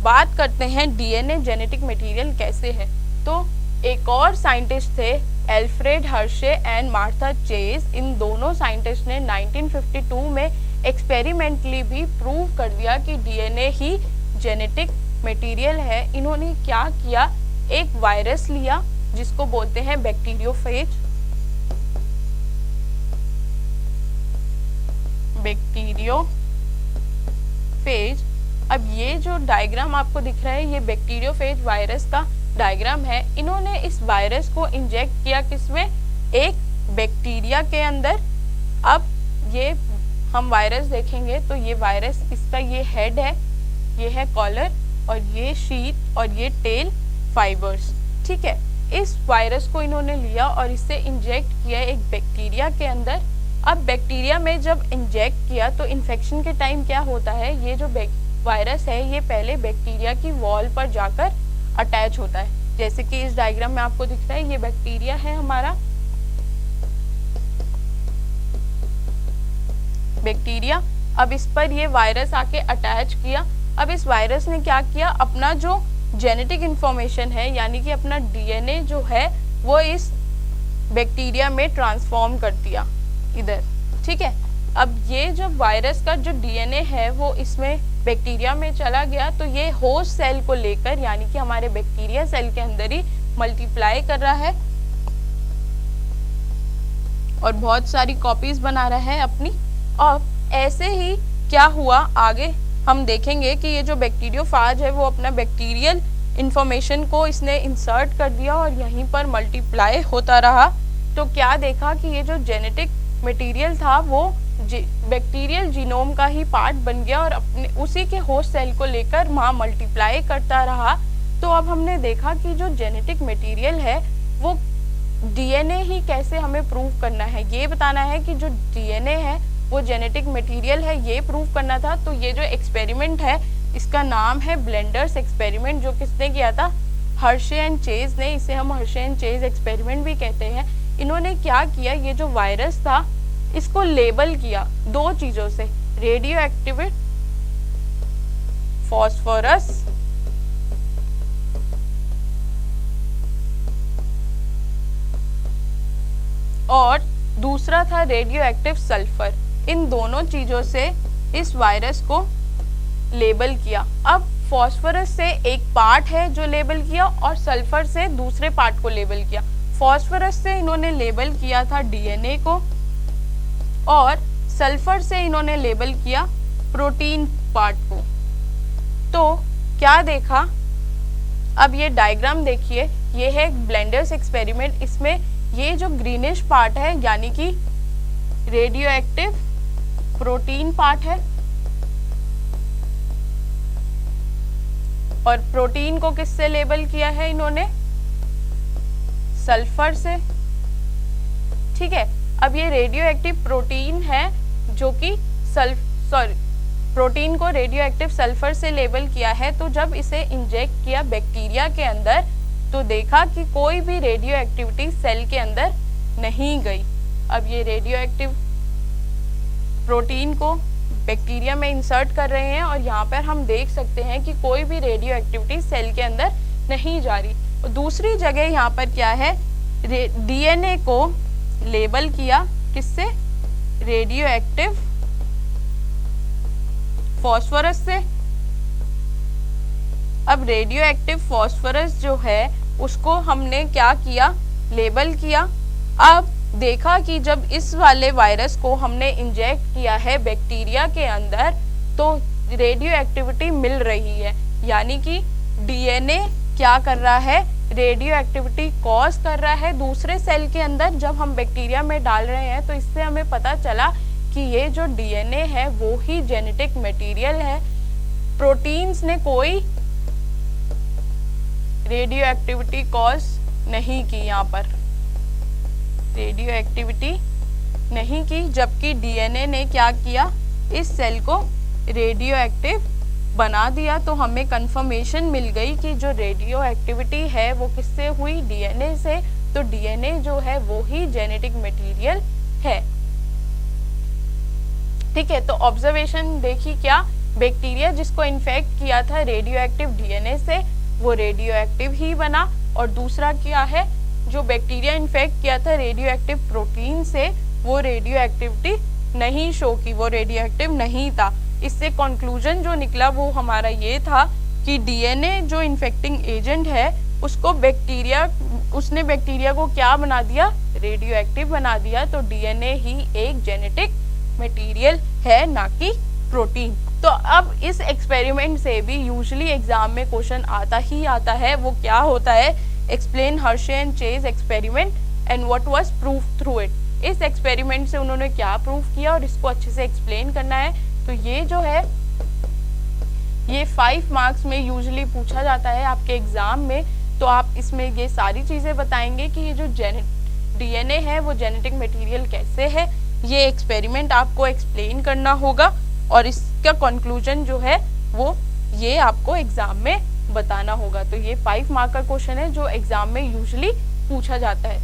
बात करते हैं डीएनए जेनेटिक मटेरियल कैसे है। तो एक और साइंटिस्ट थे, Alfred Hershey and Martha Chase. इन दोनों साइंटिस्ट ने 1952 में एक्सपेरिमेंटली भी प्रूव कर दिया कि डीएनए ही जेनेटिक मटेरियल है। इन्होंने क्या किया, एक वायरस लिया जिसको बोलते हैं बैक्टीरियोफेज, बैक्टीरियोफेज। अब ये जो डायग्राम आपको दिख रहा है ये बैक्टीरियोफेज वायरस का डायग्राम है। इन्होंने इस वायरस को इंजेक्ट किया किसमें, एक बैक्टीरिया के अंदर। अब ये हम वायरस देखेंगे तो ये वायरस, इसका ये हेड है, ये है कॉलर, और ये शीट और ये टेल फाइबर्स, ठीक है। इस वायरस को इन्होंने लिया और इसे इंजेक्ट किया एक बैक्टीरिया के अंदर। अब बैक्टीरिया में जब इंजेक्ट किया तो इन्फेक्शन के टाइम क्या होता है, ये जो वायरस है ये पहले बैक्टीरिया की वॉल पर जाकर अटैच होता है। जैसे कि इस डायग्राम में आपको दिख रहा है, ये बैक्टीरिया है हमारा, बैक्टीरिया। अब इस पर ये वायरस आके अटैच किया। अब इस वायरस ने क्या किया, अपना जो जेनेटिक इंफॉर्मेशन है यानी कि अपना डीएनए जो है वो इस बैक्टीरिया में ट्रांसफॉर्म कर दिया इधर, ठीक है। अब ये जो वायरस का जो डीएनए है वो इसमें बैक्टीरिया में चला गया तो ये होस्ट सेल को लेकर, यानी कि हमारे बैक्टीरिया सेल के अंदर ही मल्टीप्लाई कर रहा है और बहुत सारी कॉपीज बना रहा है अपनी। और ऐसे ही क्या हुआ, आगे हम देखेंगे कि ये जो बैक्टीरियोफाज है वो अपना बैक्टीरियल इंफॉर्मेशन को इसने इंसर्ट कर दिया और यहीं पर मल्टीप्लाई होता रहा। तो क्या देखा कि ये जो जेनेटिक मटेरियल था वो बैक्टीरियल जीनोम का ही पार्ट बन गया और अपने उसी के होस्ट सेल को लेकर वहाँ मल्टीप्लाई करता रहा। तो अब हमने देखा कि जो जेनेटिक मटेरियल है वो डीएनए ही कैसे हमें प्रूव करना है, ये बताना है कि जो डीएनए है वो जेनेटिक मटेरियल है, ये प्रूव करना था। तो ये जो एक्सपेरिमेंट है इसका नाम है ब्लेंडर्स एक्सपेरिमेंट, जो किसने किया था, हर्शे एंड चेज ने। इसे हम हर्शे एंड चेज एक्सपेरिमेंट भी कहते हैं। इन्होंने क्या किया, ये जो वायरस था इसको लेबल किया दो चीजों से, रेडियो एक्टिव फॉस्फोरस और दूसरा था रेडियो एक्टिव सल्फर। इन दोनों चीजों से इस वायरस को लेबल किया। अब फॉस्फोरस से एक पार्ट है जो लेबल किया और सल्फर से दूसरे पार्ट को लेबल किया। फॉस्फोरस से इन्होंने लेबल किया था डीएनए को और सल्फर से इन्होंने लेबल किया प्रोटीन पार्ट को। तो क्या देखा, अब ये डायग्राम देखिए, ये है ब्लेंडर्स एक्सपेरिमेंट। इसमें ये जो ग्रीनिश पार्ट है यानी कि रेडियो एक्टिव प्रोटीन पार्ट है और प्रोटीन को किससे लेबल किया है इन्होंने, सल्फर से। ठीक है, अब ये रेडियो एक्टिव प्रोटीन है जो कि प्रोटीन को रेडियो एक्टिव सल्फर से लेबल किया है। तो जब इसे इंजेक्ट किया बैक्टीरिया के अंदर तो देखा कि कोई भी रेडियो एक्टिविटी सेल के अंदर नहीं गई। अब ये रेडियो एक्टिव प्रोटीन को बैक्टीरिया में इंसर्ट कर रहे हैं और यहाँ पर हम देख सकते हैं कि कोई भी रेडियो एक्टिविटी सेल के अंदर नहीं जा रही। और दूसरी जगह यहाँ पर क्या है, डीएनए को लेबल किया किससे, रेडियो एक्टिव फॉस्फोरस से। अब रेडियो एक्टिव फॉस्फोरस जो है उसको हमने क्या किया, लेबल किया। अब देखा कि जब इस वाले वायरस को हमने इंजेक्ट किया है बैक्टीरिया के अंदर तो रेडियो एक्टिविटी मिल रही है, यानी कि डीएनए क्या कर रहा है, रेडियो एक्टिविटी कॉज कर रहा है दूसरे सेल के अंदर। जब हम बैक्टीरिया में डाल रहे हैं तो इससे हमें पता चला कि ये जो डीएनए है वो ही जेनेटिक मटेरियल है। प्रोटीन्स ने कोई रेडियो एक्टिविटी कॉज नहीं की, यहाँ पर रेडियो एक्टिविटी नहीं की, जबकि डीएनए ने क्या किया, इस सेल को रेडियो एक्टिव बना दिया। तो हमें कंफर्मेशन मिल गई कि जो रेडियो एक्टिविटी है वो किससे हुई, डीएनए से। तो डीएनए जो है वो ही जेनेटिक मटेरियल है। ठीक है, तो ऑब्जर्वेशन देखी, क्या बैक्टीरिया जिसको इन्फेक्ट किया था रेडियो एक्टिव डीएनए से वो रेडियो एक्टिव ही बना, और दूसरा क्या है, जो बैक्टीरिया इन्फेक्ट किया था रेडियो एक्टिव प्रोटीन से वो रेडियो एक्टिविटी नहीं शो की, वो रेडियो एक्टिव नहीं था। इससे कंक्लूजन जो निकला वो हमारा ये था कि डीएनए जो इन्फेक्टिंग एजेंट है उसने बैक्टीरिया को क्या बना दिया, रेडियो एक्टिव बना दिया। तो डीएनए ही एक जेनेटिक मटेरियल है, ना कि प्रोटीन। तो अब इस एक्सपेरिमेंट से भी यूजुअली एग्जाम में क्वेश्चन आता ही आता है, वो क्या होता है, explain Hershey and chase experiment and what was proof through it. इस एक्सपेरिमेंट से उन्होंने क्या प्रूफ किया और इसको अच्छे से एक्सप्लेन करना है। तो ये जो है ये 5 मार्क्स में यूजुअली पूछा जाता है आपके एग्जाम में। तो आप इसमें ये सारी चीजें बताएंगे कि ये जो डीएनए है वो जेनेटिक मटेरियल कैसे है, ये एक्सपेरिमेंट आपको एक्सप्लेन करना होगा और इसका कंक्लूजन जो है वो ये आपको एग्जाम में बताना होगा। तो ये 5 मार्क का क्वेश्चन है जो एग्जाम में यूजुअली पूछा जाता है।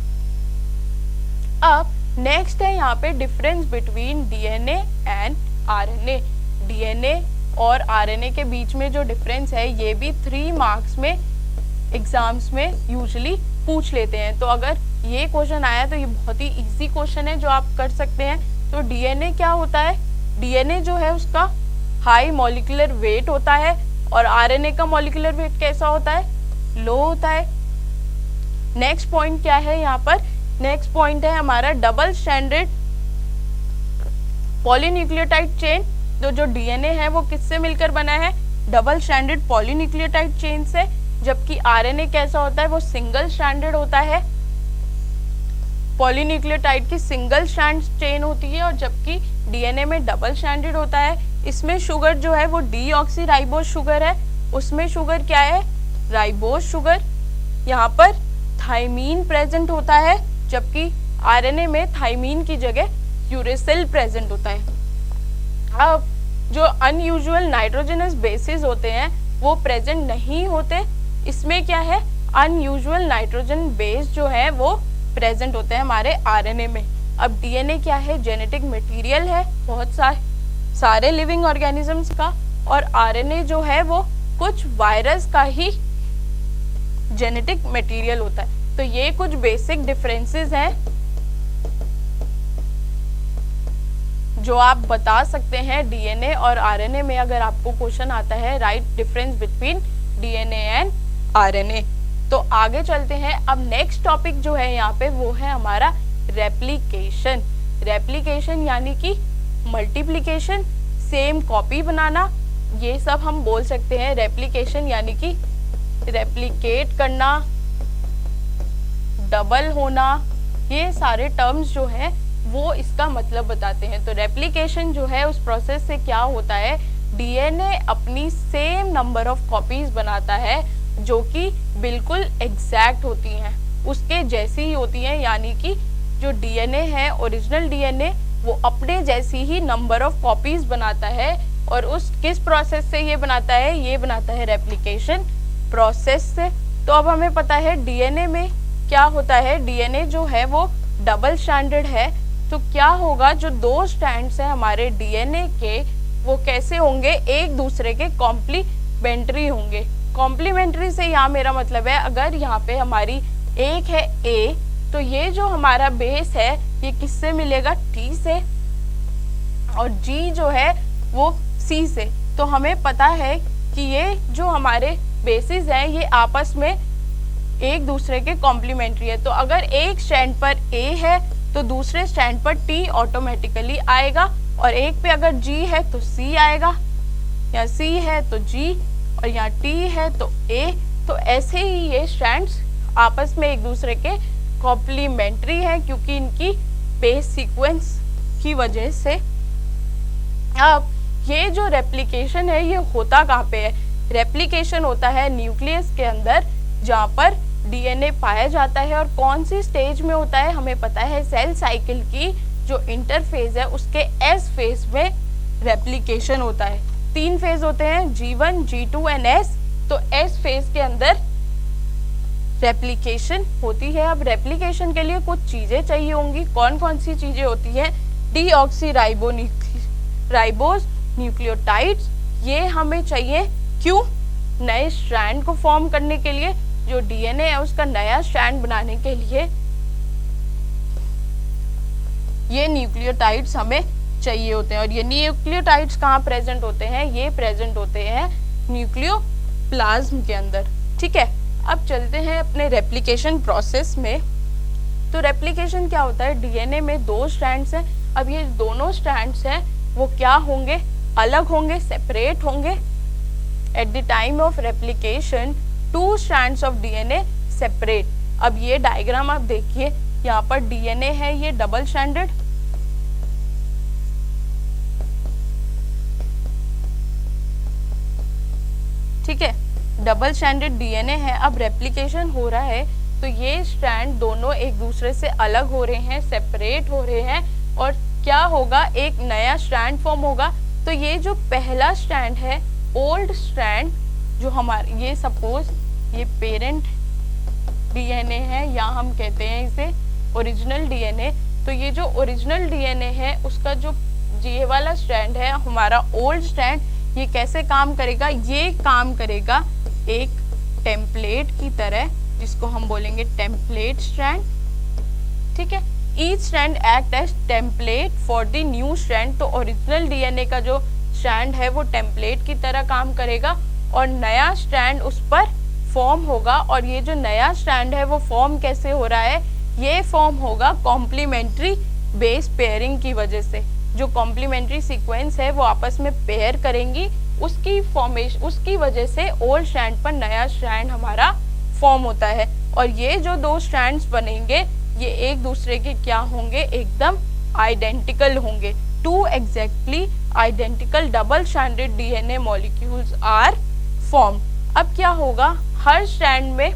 अब नेक्स्ट है यहाँ पे difference between DNA and RNA. DNA और आरएनए के बीच में जो डिफरेंस है ये भी 3 मार्क्स में एग्जाम्स में यूजुअली पूछ लेते हैं। तो अगर ये क्वेश्चन आया तो ये बहुत ही इजी क्वेश्चन है जो आप कर सकते हैं। तो डीएनए क्या होता है, डीएनए जो है उसका हाई मॉलिक्यूलर वेट होता है और आरएनए का मॉलिक्यूलर वेट कैसा होता है, लो होता है। नेक्स्ट पॉइंट क्या है यहाँ पर, नेक्स्ट पॉइंट है हमारा डबल स्ट्रैंडेड पॉलीन्यूक्लियोटाइड चेन। तो जो डीएनए है वो किससे मिलकर बना है, डबल स्ट्रैंडेड पॉलीन्यूक्लियोटाइड चेन से, जबकि आरएनए कैसा होता है, वो सिंगल स्ट्रैंडेड होता है। पॉलीन्यूक्लियोटाइड की सिंगल स्ट्रैंड चेन होती है और जबकि डीएनए में डबल स्ट्रैंडेड होता है। इसमें शुगर जो है वो डीऑक्सीराइबोज शुगर है, उसमें शुगर क्या है, राइबोज शुगर। यहाँ पर थाइमीन प्रेजेंट होता है, जबकि आरएनए में थाइमीन की जगह यूरेसिल प्रेजेंट होता है। अब जो अनयूजुअल नाइट्रोजनस बेसिस होते हैं वो प्रेजेंट नहीं होते। इसमें क्या है, अनयूजुअल नाइट्रोजन बेस जो है वो प्रेजेंट होते हैं हमारे आरएनए में। अब डीएनए क्या है, जेनेटिक मटेरियल है बहुत सारे लिविंग ऑर्गेनिजम्स का, और आरएनए जो है वो कुछ वायरस का ही जेनेटिक मटेरियल होता है। तो ये कुछ बेसिक डिफरेंसेस हैं जो आप बता सकते हैं डीएनए और आरएनए में। अगर आपको क्वेश्चन आता है right difference between DNA and RNA. तो आगे चलते हैं। अब नेक्स्ट टॉपिक जो है यहाँ पे वो है हमारा रेप्लिकेशन। रेप्लिकेशन यानी कि मल्टीप्लिकेशन, सेम कॉपी बनाना, ये सब हम बोल सकते हैं। रेप्लिकेशन यानी कि रेप्लिकेट करना, डबल होना, ये सारे टर्म्स जो हैं वो इसका मतलब बताते हैं। तो रेप्लिकेशन जो है उस प्रोसेस से क्या होता है, डीएनए अपनी सेम नंबर ऑफ कॉपीज बनाता है जो कि बिल्कुल एग्जैक्ट होती हैं, उसके जैसी ही होती हैं। यानी कि जो डीएनए है, ओरिजिनल डीएनए, वो अपने जैसी ही नंबर ऑफ कॉपीज बनाता है। और उस किस प्रोसेस से ये बनाता है, ये बनाता है रेप्लिकेशन प्रोसेस से। तो अब हमें पता है डीएनए में क्या होता है, डीएनए जो है वो डबल स्ट्रैंडेड है। तो क्या होगा, जो दो स्ट्रैंड्स हैं हमारे डीएनए के, वो कैसे होंगे, एक दूसरे के कॉम्प्लीमेंट्री होंगे। कॉम्प्लीमेंट्री से यहाँ मेरा मतलब है, अगर यहाँ पे हमारी एक है ए, तो ये जो हमारा बेस है ये किससे मिलेगा, टी से, और जी जो है वो सी से। तो हमें पता है कि ये जो हमारे बेसिस हैं ये आपस में एक दूसरे के कॉम्प्लीमेंट्री है। तो अगर एक स्ट्रैंड पर ए है तो दूसरे स्ट्रैंड पर टी ऑटोमेटिकली आएगा, और एक पे अगर जी है तो सी आएगा, या सी है तो जी, और यहाँ टी है तो ए। तो ऐसे ही ये स्ट्रैंड्स आपस में एक दूसरे के कॉम्प्लीमेंट्री है, क्योंकि इनकी बेस सीक्वेंस की वजह से। अब ये जो रेप्लिकेशन है ये होता कहाँ पे है, रेप्लिकेशन होता है न्यूक्लियस के अंदर, जहाँ पर डीएनए पाया जाता है। और कौन सी स्टेज में होता है, हमें पता है सेल साइकिल की जो इंटरफेज है उसके एस फेज में रेप्लिकेशन होता है। 3 फेज होते हैं, G1, G2 एंड S। तो S फेज के अंदर रेप्लिकेशन होती है। अब रेप्लिकेशन के लिए कुछ चीजें चाहिए होंगी। कौन कौन सी चीजें होती हैं, डीऑक्सीराइबोस न्यूक्लियोटाइड्स, ये हमें चाहिए। क्यों, नए स्ट्रैंड को फॉर्म करने के लिए, जो डीएनए है उसका नया स्ट्रैंड बनाने के लिए ये न्यूक्लियोटाइड्स हमें चाहिए होते हैं। और ये न्यूक्लियोटाइड्स कहाँ प्रेजेंट होते हैं, ये प्रेजेंट होते हैं न्यूक्लियोप्लाज्म के अंदर। ठीक है, अब चलते हैं अपने रेप्लिकेशन प्रोसेस में। तो रेप्लिकेशन क्या होता है, डीएनए में 2 स्ट्रैंड्स हैं। अब ये दोनों स्ट्रैंड्स हैं वो क्या होंगे, अलग होंगे, सेपरेट होंगे। At the time of replication 2 strands of DNA separate. अब ये डायग्राम आप देखिए, यहाँ पर डीएनए है ये डबल स्ट्रैंडेड, ठीक है, डबल स्ट्रैंडेड डीएनए है। अब रेप्लिकेशन हो रहा है तो ये स्ट्रैंड दोनों एक दूसरे से अलग हो रहे हैं, सेपरेट हो रहे हैं, और क्या होगा, एक नया स्ट्रैंड फॉर्म होगा। तो ये जो पहला स्ट्रैंड है, ओल्ड स्ट्रैंड, जो हमारे ये सपोज ये पेरेंट डीएनए है, या हम कहते हैं इसे ओरिजिनल डीएनए। तो ये जो ओरिजिनल डीएनए है उसका जो ये वाला स्ट्रैंड है हमारा ओल्ड स्ट्रैंड, ये कैसे काम करेगा, ये काम करेगा एक टेम्पलेट की तरह, जिसको हम बोलेंगे टेम्पलेट स्ट्रैंड। ठीक है, each strand act as template for the new strand. तो ओरिजिनल डीएनए का जो स्ट्रैंड है वो टेम्पलेट की तरह काम करेगा, और नया स्ट्रैंड उस पर फॉर्म होगा। और ये जो नया स्ट्रैंड है वो फॉर्म कैसे हो रहा है, ये फॉर्म होगा कॉम्प्लीमेंट्री बेस पेयरिंग की वजह से। जो कॉम्प्लीमेंट्री सीक्वेंस है वो आपस में पेयर करेंगी, उसकी फॉर्मेशन, उसकी वजह से ओल्ड स्ट्रैंड पर नया स्ट्रैंड हमारा फॉर्म होता है। और ये जो 2 स्ट्रैंड्स बनेंगे ये एक दूसरे के क्या होंगे, एकदम आइडेंटिकल होंगे। 2 exactly identical double stranded DNA molecules are form. अब क्या होगा, हर स्ट्रैंड में,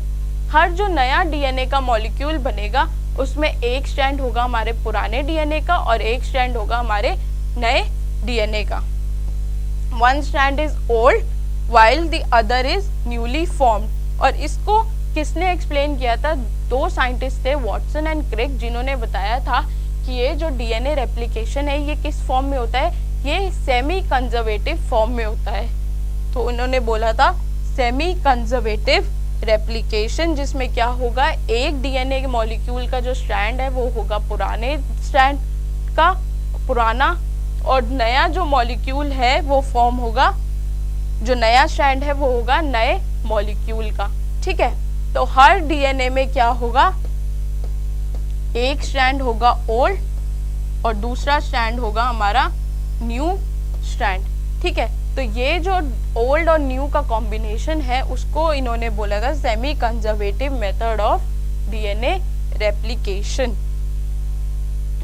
हर जो नया डीएनए का मॉलिक्यूल बनेगा उसमें एक स्ट्रैंड होगा हमारे पुराने डीएनए का और एक स्ट्रैंड होगा हमारे नए डीएनए का। One strand is old while the other is newly formed। और इसको किसने एक्सप्लेन किया था, 2 साइंटिस्ट थे, वॉटसन एंड क्रिक, जिन्होंने बताया था कि ये जो डीएनए रेप्लिकेशन है ये किस फॉर्म में होता है, ये सेमी कंजर्वेटिव फॉर्म में होता है। तो उन्होंने बोला था सेमी कंजर्वेटिव रेप्लिकेशन, जिसमें क्या होगा, एक डीएनए मॉलिक्यूल का जो स्ट्रैंड है वो होगा पुराने स्ट्रैंड का, पुराना, और नया जो मॉलिक्यूल है वो फॉर्म होगा, जो नया स्ट्रैंड है वो होगा नए मॉलिक्यूल का। ठीक है, तो हर डीएनए में क्या होगा, एक स्ट्रैंड होगा ओल्ड और दूसरा स्ट्रैंड होगा हमारा न्यू स्ट्रैंड। ठीक है, तो ये जो ओल्ड और न्यू का कॉम्बिनेशन है उसको इन्होंने बोला था semi conservative method of DNA replication.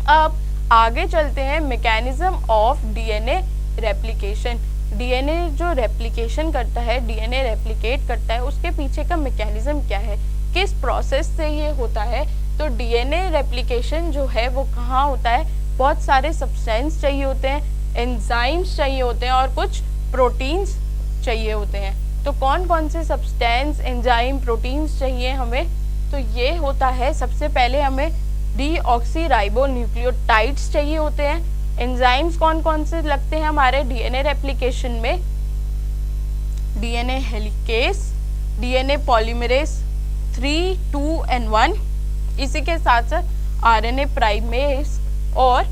अब आगे चलते हैं mechanism of DNA replication. DNA जो रेप्लिकेशन करता है, डीएनए रेप्लिकेट करता है, उसके पीछे का मैकेनिज्म क्या है, किस प्रोसेस से ये होता है। तो डीएनए रेप्लिकेशन जो है वो कहाँ होता है, बहुत सारे सब्सटेंस चाहिए होते हैं, एंजाइम्स चाहिए होते हैं और कुछ प्रोटीन्स चाहिए होते हैं। तो कौन कौन से सब्सटेंस, एंजाइम, प्रोटीन्स चाहिए हमें, तो ये होता है सबसे पहले हमें डीऑक्सीराइबोन्यूक्लियोटाइड्स चाहिए होते हैं। एंजाइम्स कौन कौन से लगते हैं हमारे डीएनए रेप्लिकेशन में, DNA helicase, DNA polymerase 3, 2 and 1, इसी के साथ साथ आरएनए प्राइमेस और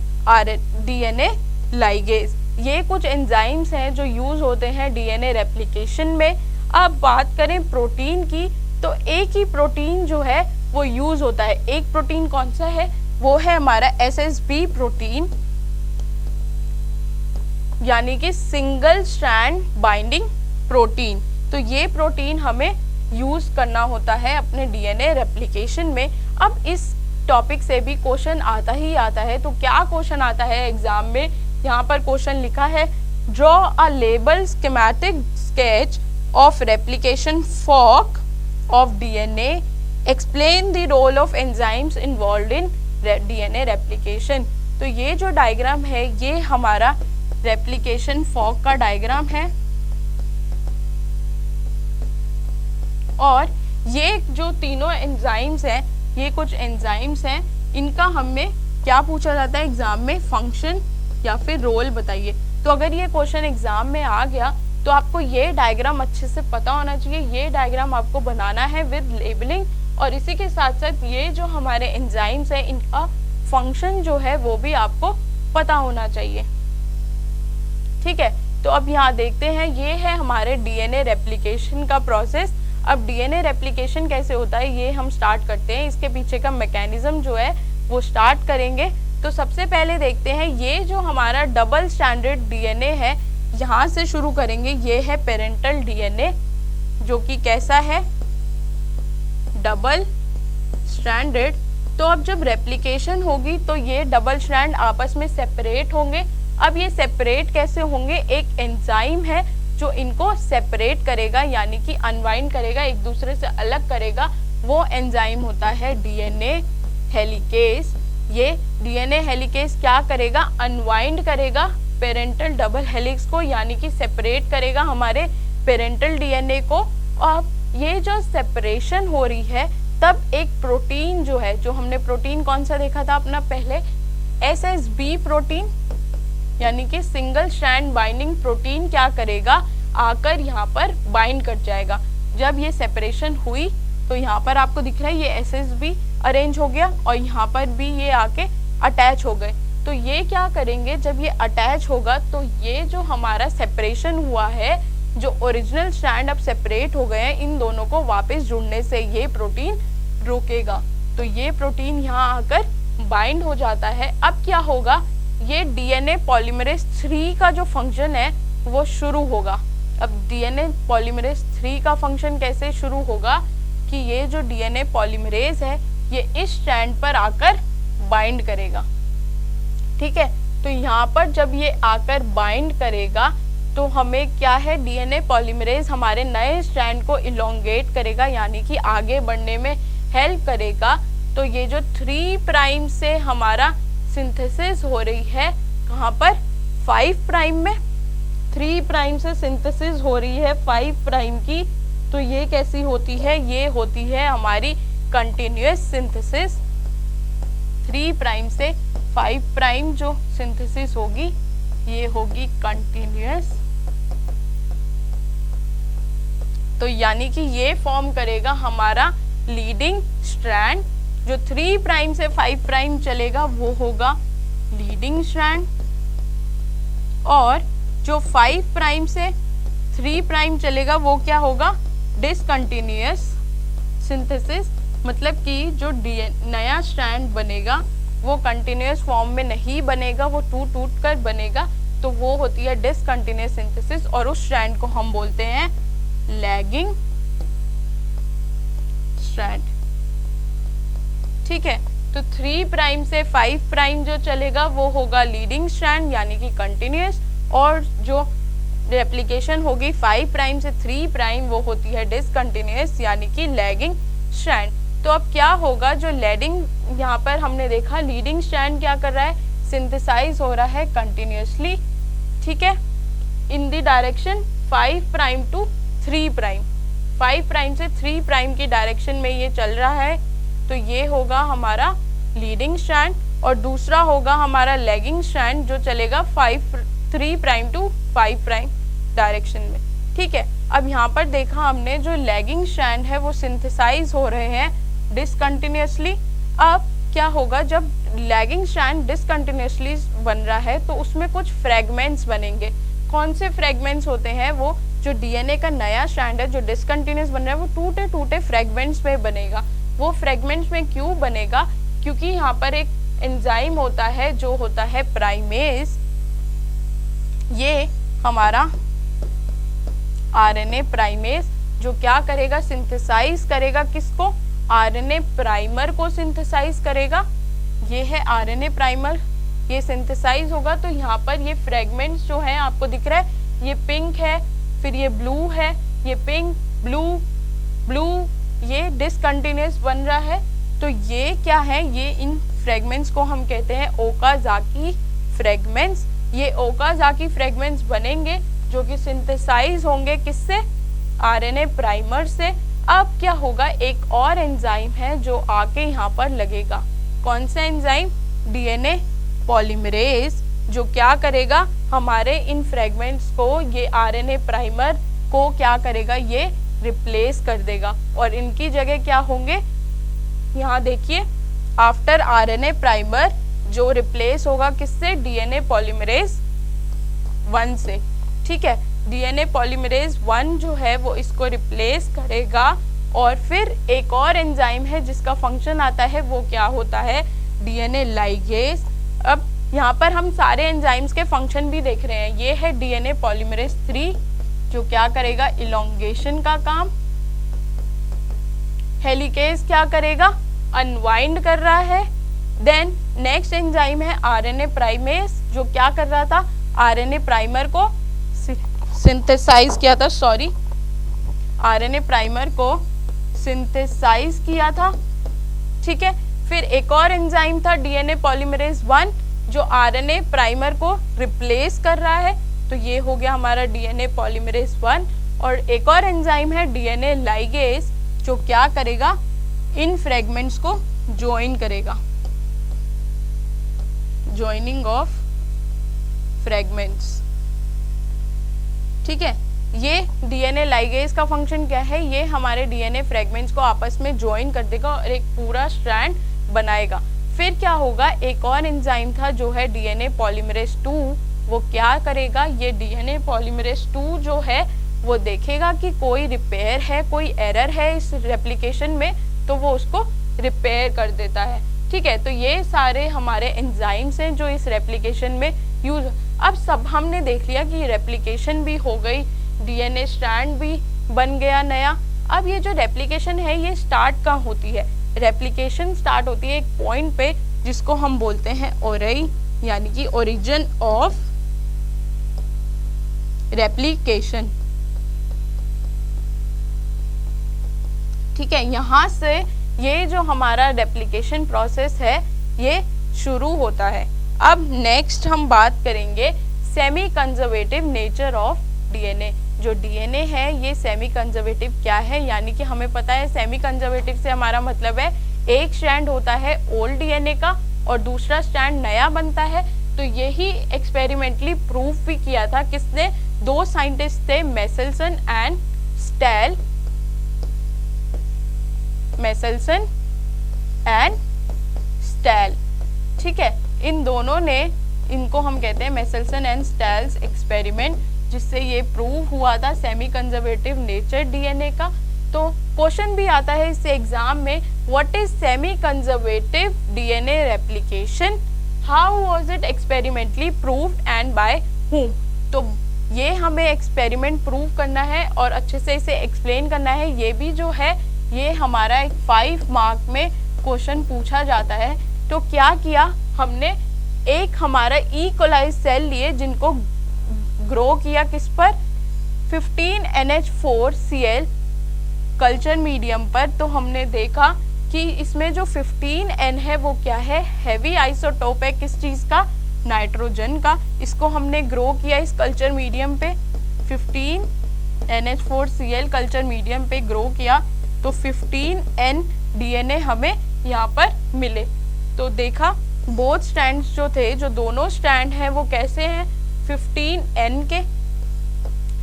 डीएनए लाइगेज। ये कुछ एंजाइम्स हैं जो यूज होते हैं डीएनए रेप्लिकेशन में। अब बात करें प्रोटीन की, तो एक ही प्रोटीन जो है वो यूज होता है। एक प्रोटीन कौन सा है, वो है हमारा SSB प्रोटीन, यानी कि सिंगल स्ट्रैंड बाइंडिंग प्रोटीन। तो ये प्रोटीन हमें यूज करना होता है अपने डीएनए रेप्लिकेशन में। अब इस टॉपिक से भी क्वेश्चन आता ही आता है। तो क्या क्वेश्चन आता है एग्जाम में, यहाँ पर क्वेश्चन लिखा है draw a label schematic sketch of replication fork of DNA, explain the role of enzymes involved in DNA replication. तो ये जो डायग्राम है ये हमारा रेप्लिकेशन फॉर्क का डायग्राम है। और ये जो तीनों एंजाइम्स हैं, ये कुछ एंजाइम्स हैं, इनका हमें क्या पूछा जाता है एग्जाम में, फंक्शन या फिर रोल बताइए। तो अगर ये क्वेश्चन एग्जाम में आ गया तो आपको ये डायग्राम अच्छे से पता होना चाहिए। ये डायग्राम आपको बनाना है विद लेबलिंग, और इसी के साथ साथ ये जो हमारे एंजाइम्स हैं इनका फंक्शन जो है वो भी आपको पता होना चाहिए। ठीक है, तो अब यहाँ देखते हैं, ये है हमारे डीएनए रेप्लिकेशन का प्रोसेस। अब डीएनए रेप्लिकेशन कैसे होता है ये हम स्टार्ट करते हैं, इसके पीछे का मैकेनिज्म जो है वो स्टार्ट करेंगे। तो सबसे पहले देखते हैं ये जो हमारा डबल स्टैंडर्ड डीएनए है, यहाँ से शुरू करेंगे। ये है पेरेंटल डीएनए जो कि कैसा है, डबल स्टैंडर्ड। तो अब जब रेप्लिकेशन होगी तो ये डबल स्ट्रैंड आपस में सेपरेट होंगे। अब ये सेपरेट कैसे होंगे, एक एंजाइम है जो इनको सेपरेट करेगा, यानी कि अनवाइंड करेगा, एक दूसरे से अलग करेगा। वो एंजाइम होता है डीएनए हेलिकेस। ये डीएनए हेलिकेस क्या करेगा, अनवाइंड करेगा पेरेंटल डबल हेलिक्स को, यानी कि सेपरेट करेगा हमारे पेरेंटल डीएनए को। अब ये जो सेपरेशन हो रही है तब एक प्रोटीन जो है, जो हमने प्रोटीन कौन सा देखा था अपना पहले, SSB प्रोटीन, यानी कि सिंगल स्ट्रैंड बाइंडिंग प्रोटीन क्या करेगा, आकर यहाँ पर बाइंड कर जाएगा। जब ये सेपरेशन हुई तो यहाँ पर आपको दिख रहा है ये SSB अरेंज हो गया और यहाँ पर भी ये आके अटैच हो गए। तो ये क्या करेंगे, जब ये अटैच होगा तो ये जो हमारा सेपरेशन हुआ है, जो ओरिजिनल स्ट्रैंड अब सेपरेट हो गए हैं, इन दोनों को वापस जुड़ने से ये प्रोटीन रोकेगा। तो ये प्रोटीन यहाँ आकर बाइंड हो जाता है। अब क्या होगा, ये डीएनए पॉलीमरेज 3 का जो फंक्शन है वो शुरू होगा। अब डीएनए पॉलीमरेज 3 का फंक्शन कैसे शुरू होगा कि ये जो डीएनए पॉलीमरेज है ये इस स्ट्रैंड पर आकर बाइंड करेगा। ठीक है, तो यहाँ पर जब ये आकर बाइंड करेगा तो हमें क्या है, डीएनए पॉलीमरेज हमारे नए स्ट्रैंड को इलोंगेट करेगा, यानी कि आगे बढ़ने में हेल्प करेगा। तो ये जो 3 प्राइम से हमारा सिंथेसिस हो रही है, कहाँ पर, 5 प्राइम में, 3 प्राइम से सिंथेसिस हो रही है 5 प्राइम की। तो ये कैसी होती है, ये होती है हमारी कंटिन्यूअस सिंथेसिस। 3 प्राइम से 5 प्राइम जो सिंथेसिस होगी ये होगी कंटिन्यूअस। तो यानी कि ये फॉर्म करेगा हमारा लीडिंग स्ट्रैंड। जो 3 प्राइम से 5 प्राइम चलेगा वो होगा लीडिंग स्ट्रैंड। और जो 5 प्राइम से 3 प्राइम चलेगा वो क्या होगा, डिसकंटिन्यूअस सिंथेसिस, मतलब कि जो नया स्ट्रैंड बनेगा वो कंटिन्यूअस फॉर्म में नहीं बनेगा, वो टूट कर बनेगा, तो वो होती है डिसकंटिन्यूअस सिंथेसिस और उस स्ट्रैंड को हम बोलते हैं लैगिंग स्ट्रैंड। ठीक है, तो 3 प्राइम से 5 प्राइम जो चलेगा वो होगा लीडिंग स्ट्रैंड यानी कि कंटिन्यूअस, और जो रेप्लिकेशन होगी 5 प्राइम से 3 प्राइम वो होती है डिसकंटिन्यूअस यानी कि लैगिंग स्ट्रैंड। तो अब क्या होगा, जो लीडिंग, यहाँ पर हमने देखा लीडिंग स्ट्रैंड क्या कर रहा है, सिंथेसाइज हो रहा है कंटिन्यूअसली, ठीक है, in the direction 5 prime to 3 prime, 5 prime से 3 प्राइम की डायरेक्शन में ये चल रहा है, तो ये होगा हमारा लीडिंग स्ट्रैंड, और दूसरा होगा हमारा लैगिंग स्ट्रैंड जो चलेगा 3 प्राइम टू 5 प्राइम डायरेक्शन में। ठीक है, अब यहाँ पर देखा हमने जो लैगिंग स्ट्रैंड है वो सिंथेसाइज हो रहे हैं डिसकंटिन्यूअसली। अब क्या होगा, जब लैगिंग स्ट्रैंड डिसकंटिन्यूअसली बन रहा है तो उसमें कुछ फ्रेगमेंट्स बनेंगे। कौन से फ्रेगमेंट्स होते हैं, वो जो डीएनए का नया स्ट्रैंड है जो डिसकंटिन्यूअस बन रहा है वो टूटे टूटे फ्रेगमेंट्स में बनेगा। वो फ्रेगमेंट्स में क्यों बनेगा, क्योंकि यहाँ पर एक एंजाइम होता है जो होता है प्राइमेज, ये हमारा आरएनए प्राइमेज, जो क्या करेगा, सिंथेसाइज करेगा किसको, आरएनए प्राइमर को सिंथेसाइज करेगा। ये है आरएनए प्राइमर, ये सिंथेसाइज होगा, तो यहाँ पर ये फ्रेगमेंट्स जो हैं आपको दिख रहा है, ये पिंक है, फिर ये ब्लू है, ये पिंक ब्लू ब्लू, ये डिसकंटिन्यूअस बन रहा है। तो ये क्या है, ये इन फ्रेगमेंट्स को हम कहते हैं ओकाजाकी फ्रेगमेंट्स। ये ओकाजाकी फ्रेगमेंट्स बनेंगे जो कि सिंथेसाइज होंगे किससे, आरएनए प्राइमर से। अब क्या होगा, एक और एंजाइम है जो आके यहाँ पर लगेगा। कौन सा एंजाइम, डीएनए पॉलीमरेज, जो क्या करेगा, हमारे इन फ्रेगमेंट्स को, ये आरएनए प्राइमर को क्या करेगा, ये रिप्लेस कर देगा, और इनकी जगह क्या होंगे, यहाँ देखिए, आफ्टर आरएनए प्राइमर जो रिप्लेस होगा किससे, डीएनए पॉलीमरेज 1 से। ठीक है, डीएनए पॉलीमरेज 1 जो है वो इसको रिप्लेस करेगा, और फिर एक और एंजाइम है जिसका फंक्शन आता है, वो क्या होता है, डीएनए लाइगेज। अब यहाँ पर हम सारे एंजाइम्स के फंक्शन भी देख रहे हैं। ये है डीएनए पॉलीमरेज 3 जो क्या करेगा, इलोंगेशन का काम। हेलिकेज क्या करेगा, अनवाइंड कर रहा है। देन नेक्स्ट एंजाइम है आरएनए प्राइमेज, जो क्या कर रहा था, आरएनए प्राइमर को सिंथेसाइज किया था, सॉरी, आरएनए प्राइमर को सिंथेसाइज किया था। ठीक है, फिर एक और एंजाइम था डीएनए पॉलीमरेज 1 जो आरएनए प्राइमर को रिप्लेस कर रहा है, तो ये हो गया हमारा डीएनए पॉलीमरेज 1। और एक और एंजाइम है डीएनए लाइगेज जो क्या करेगा, इन फ्रेगमेंट्स को ज्वाइन करेगा, ज्वाइनिंग ऑफ फ्रेगमेंट्स। ठीक है, ये डीएनए लाइगेज का फंक्शन क्या है, ये हमारे डीएनए फ्रेगमेंट्स को आपस में ज्वाइन कर देगा और एक पूरा स्ट्रैंड बनाएगा। फिर क्या होगा, एक और एंजाइम था जो है डीएनए पॉलीमरेज 2, वो क्या करेगा, ये डीएनए पॉलीमरेज 2 जो है वो देखेगा कि कोई रिपेयर है, कोई एरर है इस रेप्लिकेशन में, तो वो उसको रिपेयर कर देता है। ठीक है, तो ये सारे हमारे एंजाइम्स हैं जो इस रेप्लिकेशन में यूज। अब सब हमने देख लिया कि रेप्लिकेशन भी हो गई, डीएनए स्ट्रैंड भी बन गया नया। अब ये जो रेप्लिकेशन है ये स्टार्ट कहाँ होती है, रेप्लिकेशन स्टार्ट होती है एक पॉइंट पे जिसको हम बोलते हैं ओरई, यानी कि ओरिजिन ऑफ रेप्लिकेशन। ठीक है, यहाँ से ये जो हमारा रेप्लिकेशन प्रोसेस है ये शुरू होता है। अब नेक्स्ट हम बात करेंगे semi conservative nature of DNA. जो डीएनए है ये सेमी कंजर्वेटिव क्या है, यानी कि हमें पता है सेमी कंजर्वेटिव से हमारा मतलब है एक स्ट्रैंड होता है ओल्ड डीएनए का और दूसरा स्ट्रैंड नया बनता है। तो यही एक्सपेरिमेंटली प्रूफ भी किया था किसने, 2 साइंटिस्ट थे, Meselson and Stahl, Meselson and Stahl. ठीक है, इन दोनों ने इनको हम कहते हैं मेसेल्सन एंड स्टेल्स एक्सपेरिमेंट, जिससे ये प्रूव हुआ था सेमी कंजर्वेटिव नेचर डीएनए का। तो क्वेश्चन भी आता है इससे एग्जाम में, what is semi conservative DNA replication, how was it experimentally proved and by whom। तो ये हमें एक्सपेरिमेंट प्रूव करना है और अच्छे से इसे एक्सप्लेन करना है। ये भी जो है ये हमारा एक 5 मार्क में क्वेश्चन पूछा जाता है। तो क्या किया हमने, एक हमारा ई कोलाई सेल लिए जिनको ग्रो किया किस पर, 15NH4Cl कल्चर मीडियम पर। तो हमने देखा कि इसमें जो 15N है वो क्या है, हैवी आइसोटोप है किस चीज़ का, नाइट्रोजन का। इसको हमने ग्रो किया इस कल्चर मीडियम पे, 15NH4Cl कल्चर मीडियम पे ग्रो किया, तो 15N डीएनए हमें यहाँ पर मिले। तो देखा बोथ स्ट्रैंड्स जो थे, जो दोनों स्ट्रैंड हैं वो कैसे हैं, 15N के।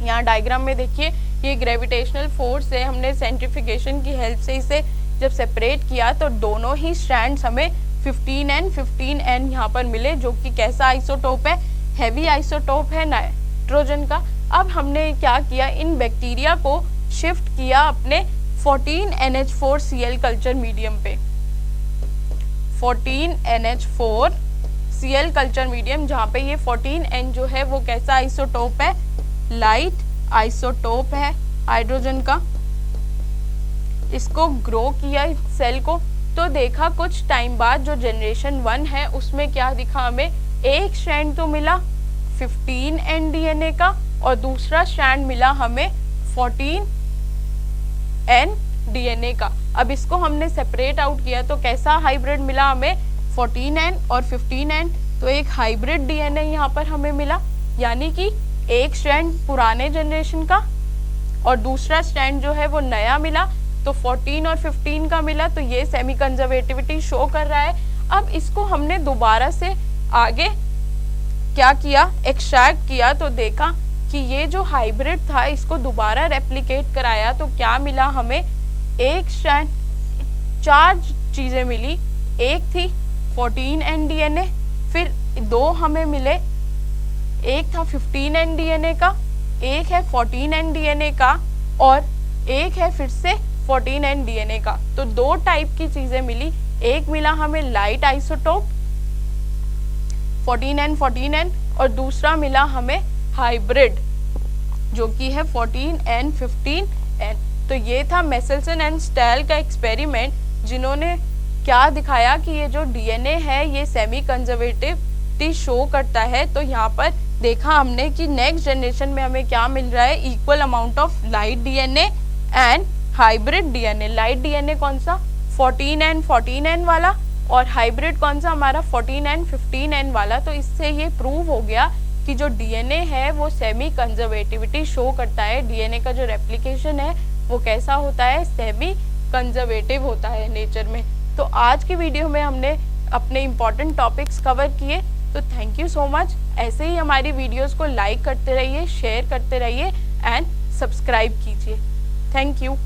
यहाँ डायग्राम में देखिए ये ग्रेविटेशनल फोर्स है, हमने सेंट्रीफिकेशन की हेल्प से इसे जब सेपरेट किया तो दोनों ही स्ट्रैंड्स हमें 15N यहाँ पर मिले, जो कि कैसा आइसोटोप है, हैवी आइसोटोप है नाइट्रोजन का। अब हमने क्या किया, इन बैक्टीरिया को शिफ्ट किया अपने 14NH4Cl कल्चर मीडियम पे, 14NH4Cl कल्चर मीडियम, जहाँ पे ये 14N जो है वो कैसा आइसोटोप है, लाइट आइसोटोप है हाइड्रोजन का। इसको ग्रो किया सेल को, तो देखा कुछ टाइम बाद जो जनरेशन 1 है उसमें क्या दिखा हमें, एक स्ट्रैंड तो मिला 15N डीएनए का और दूसरा स्ट्रैंड मिला हमें 14N डीएनए का। अब इसको हमने सेपरेट आउट किया तो कैसा हाइब्रिड मिला हमें, 14N और 15N, तो एक हाइब्रिड डीएनए यहाँ पर हमें मिला, यानी कि एक स्ट्रैंड पुराने जनरेशन का और दूसरा स्ट्रैंड जो है वो नया मिला, तो 14 और 15 का मिला। तो ये सेमी कंजर्वेटिविटी शो कर रहा है। अब इसको हमने दोबारा से आगे क्या किया, एक्सट्रैक्ट किया, तो देखा कि ये जो हाइब्रिड था इसको दोबारा रेप्लिकेट कराया, तो क्या मिला हमें, एक स्ट्रैंड, 4 चीज़ें मिली। एक थी 14N डीएनए, फिर 2 हमें मिले, एक था 15N डीएनए का, एक है 14N डीएनए का और एक है फिर से 14N डीएनए का। तो 2 टाइप की चीजें मिली, एक मिला हमें लाइट आइसोटोप 14N और दूसरा मिला हमें हाइब्रिड जो कि है 14N 15N। तो ये था मेसेल्सन एंड स्टेल का एक्सपेरिमेंट, जिन्होंने क्या दिखाया कि ये जो डीएनए है ये सेमी कंजर्वेटिविटी शो करता है। तो यहाँ पर देखा हमने कि नेक्स्ट जनरेशन में हमें क्या मिल रहा है, equal amount of light DNA and hybrid DNA. Light DNA कौन सा, 14N वाला, और हाइब्रिड कौन सा हमारा 14N 15N वाला। तो इससे ये प्रूव हो गया कि जो डीएनए है वो सेमी कंजर्वेटिविटी शो करता है। डीएनए का जो रेप्लिकेशन है वो कैसा होता है, सेमी कंजर्वेटिव होता है नेचर में। तो आज की वीडियो में हमने अपने इम्पॉर्टेंट टॉपिक्स कवर किए। तो थैंक यू सो मच। ऐसे ही हमारी वीडियोस को लाइक करते रहिए, शेयर करते रहिए एंड सब्सक्राइब कीजिए। Thank you.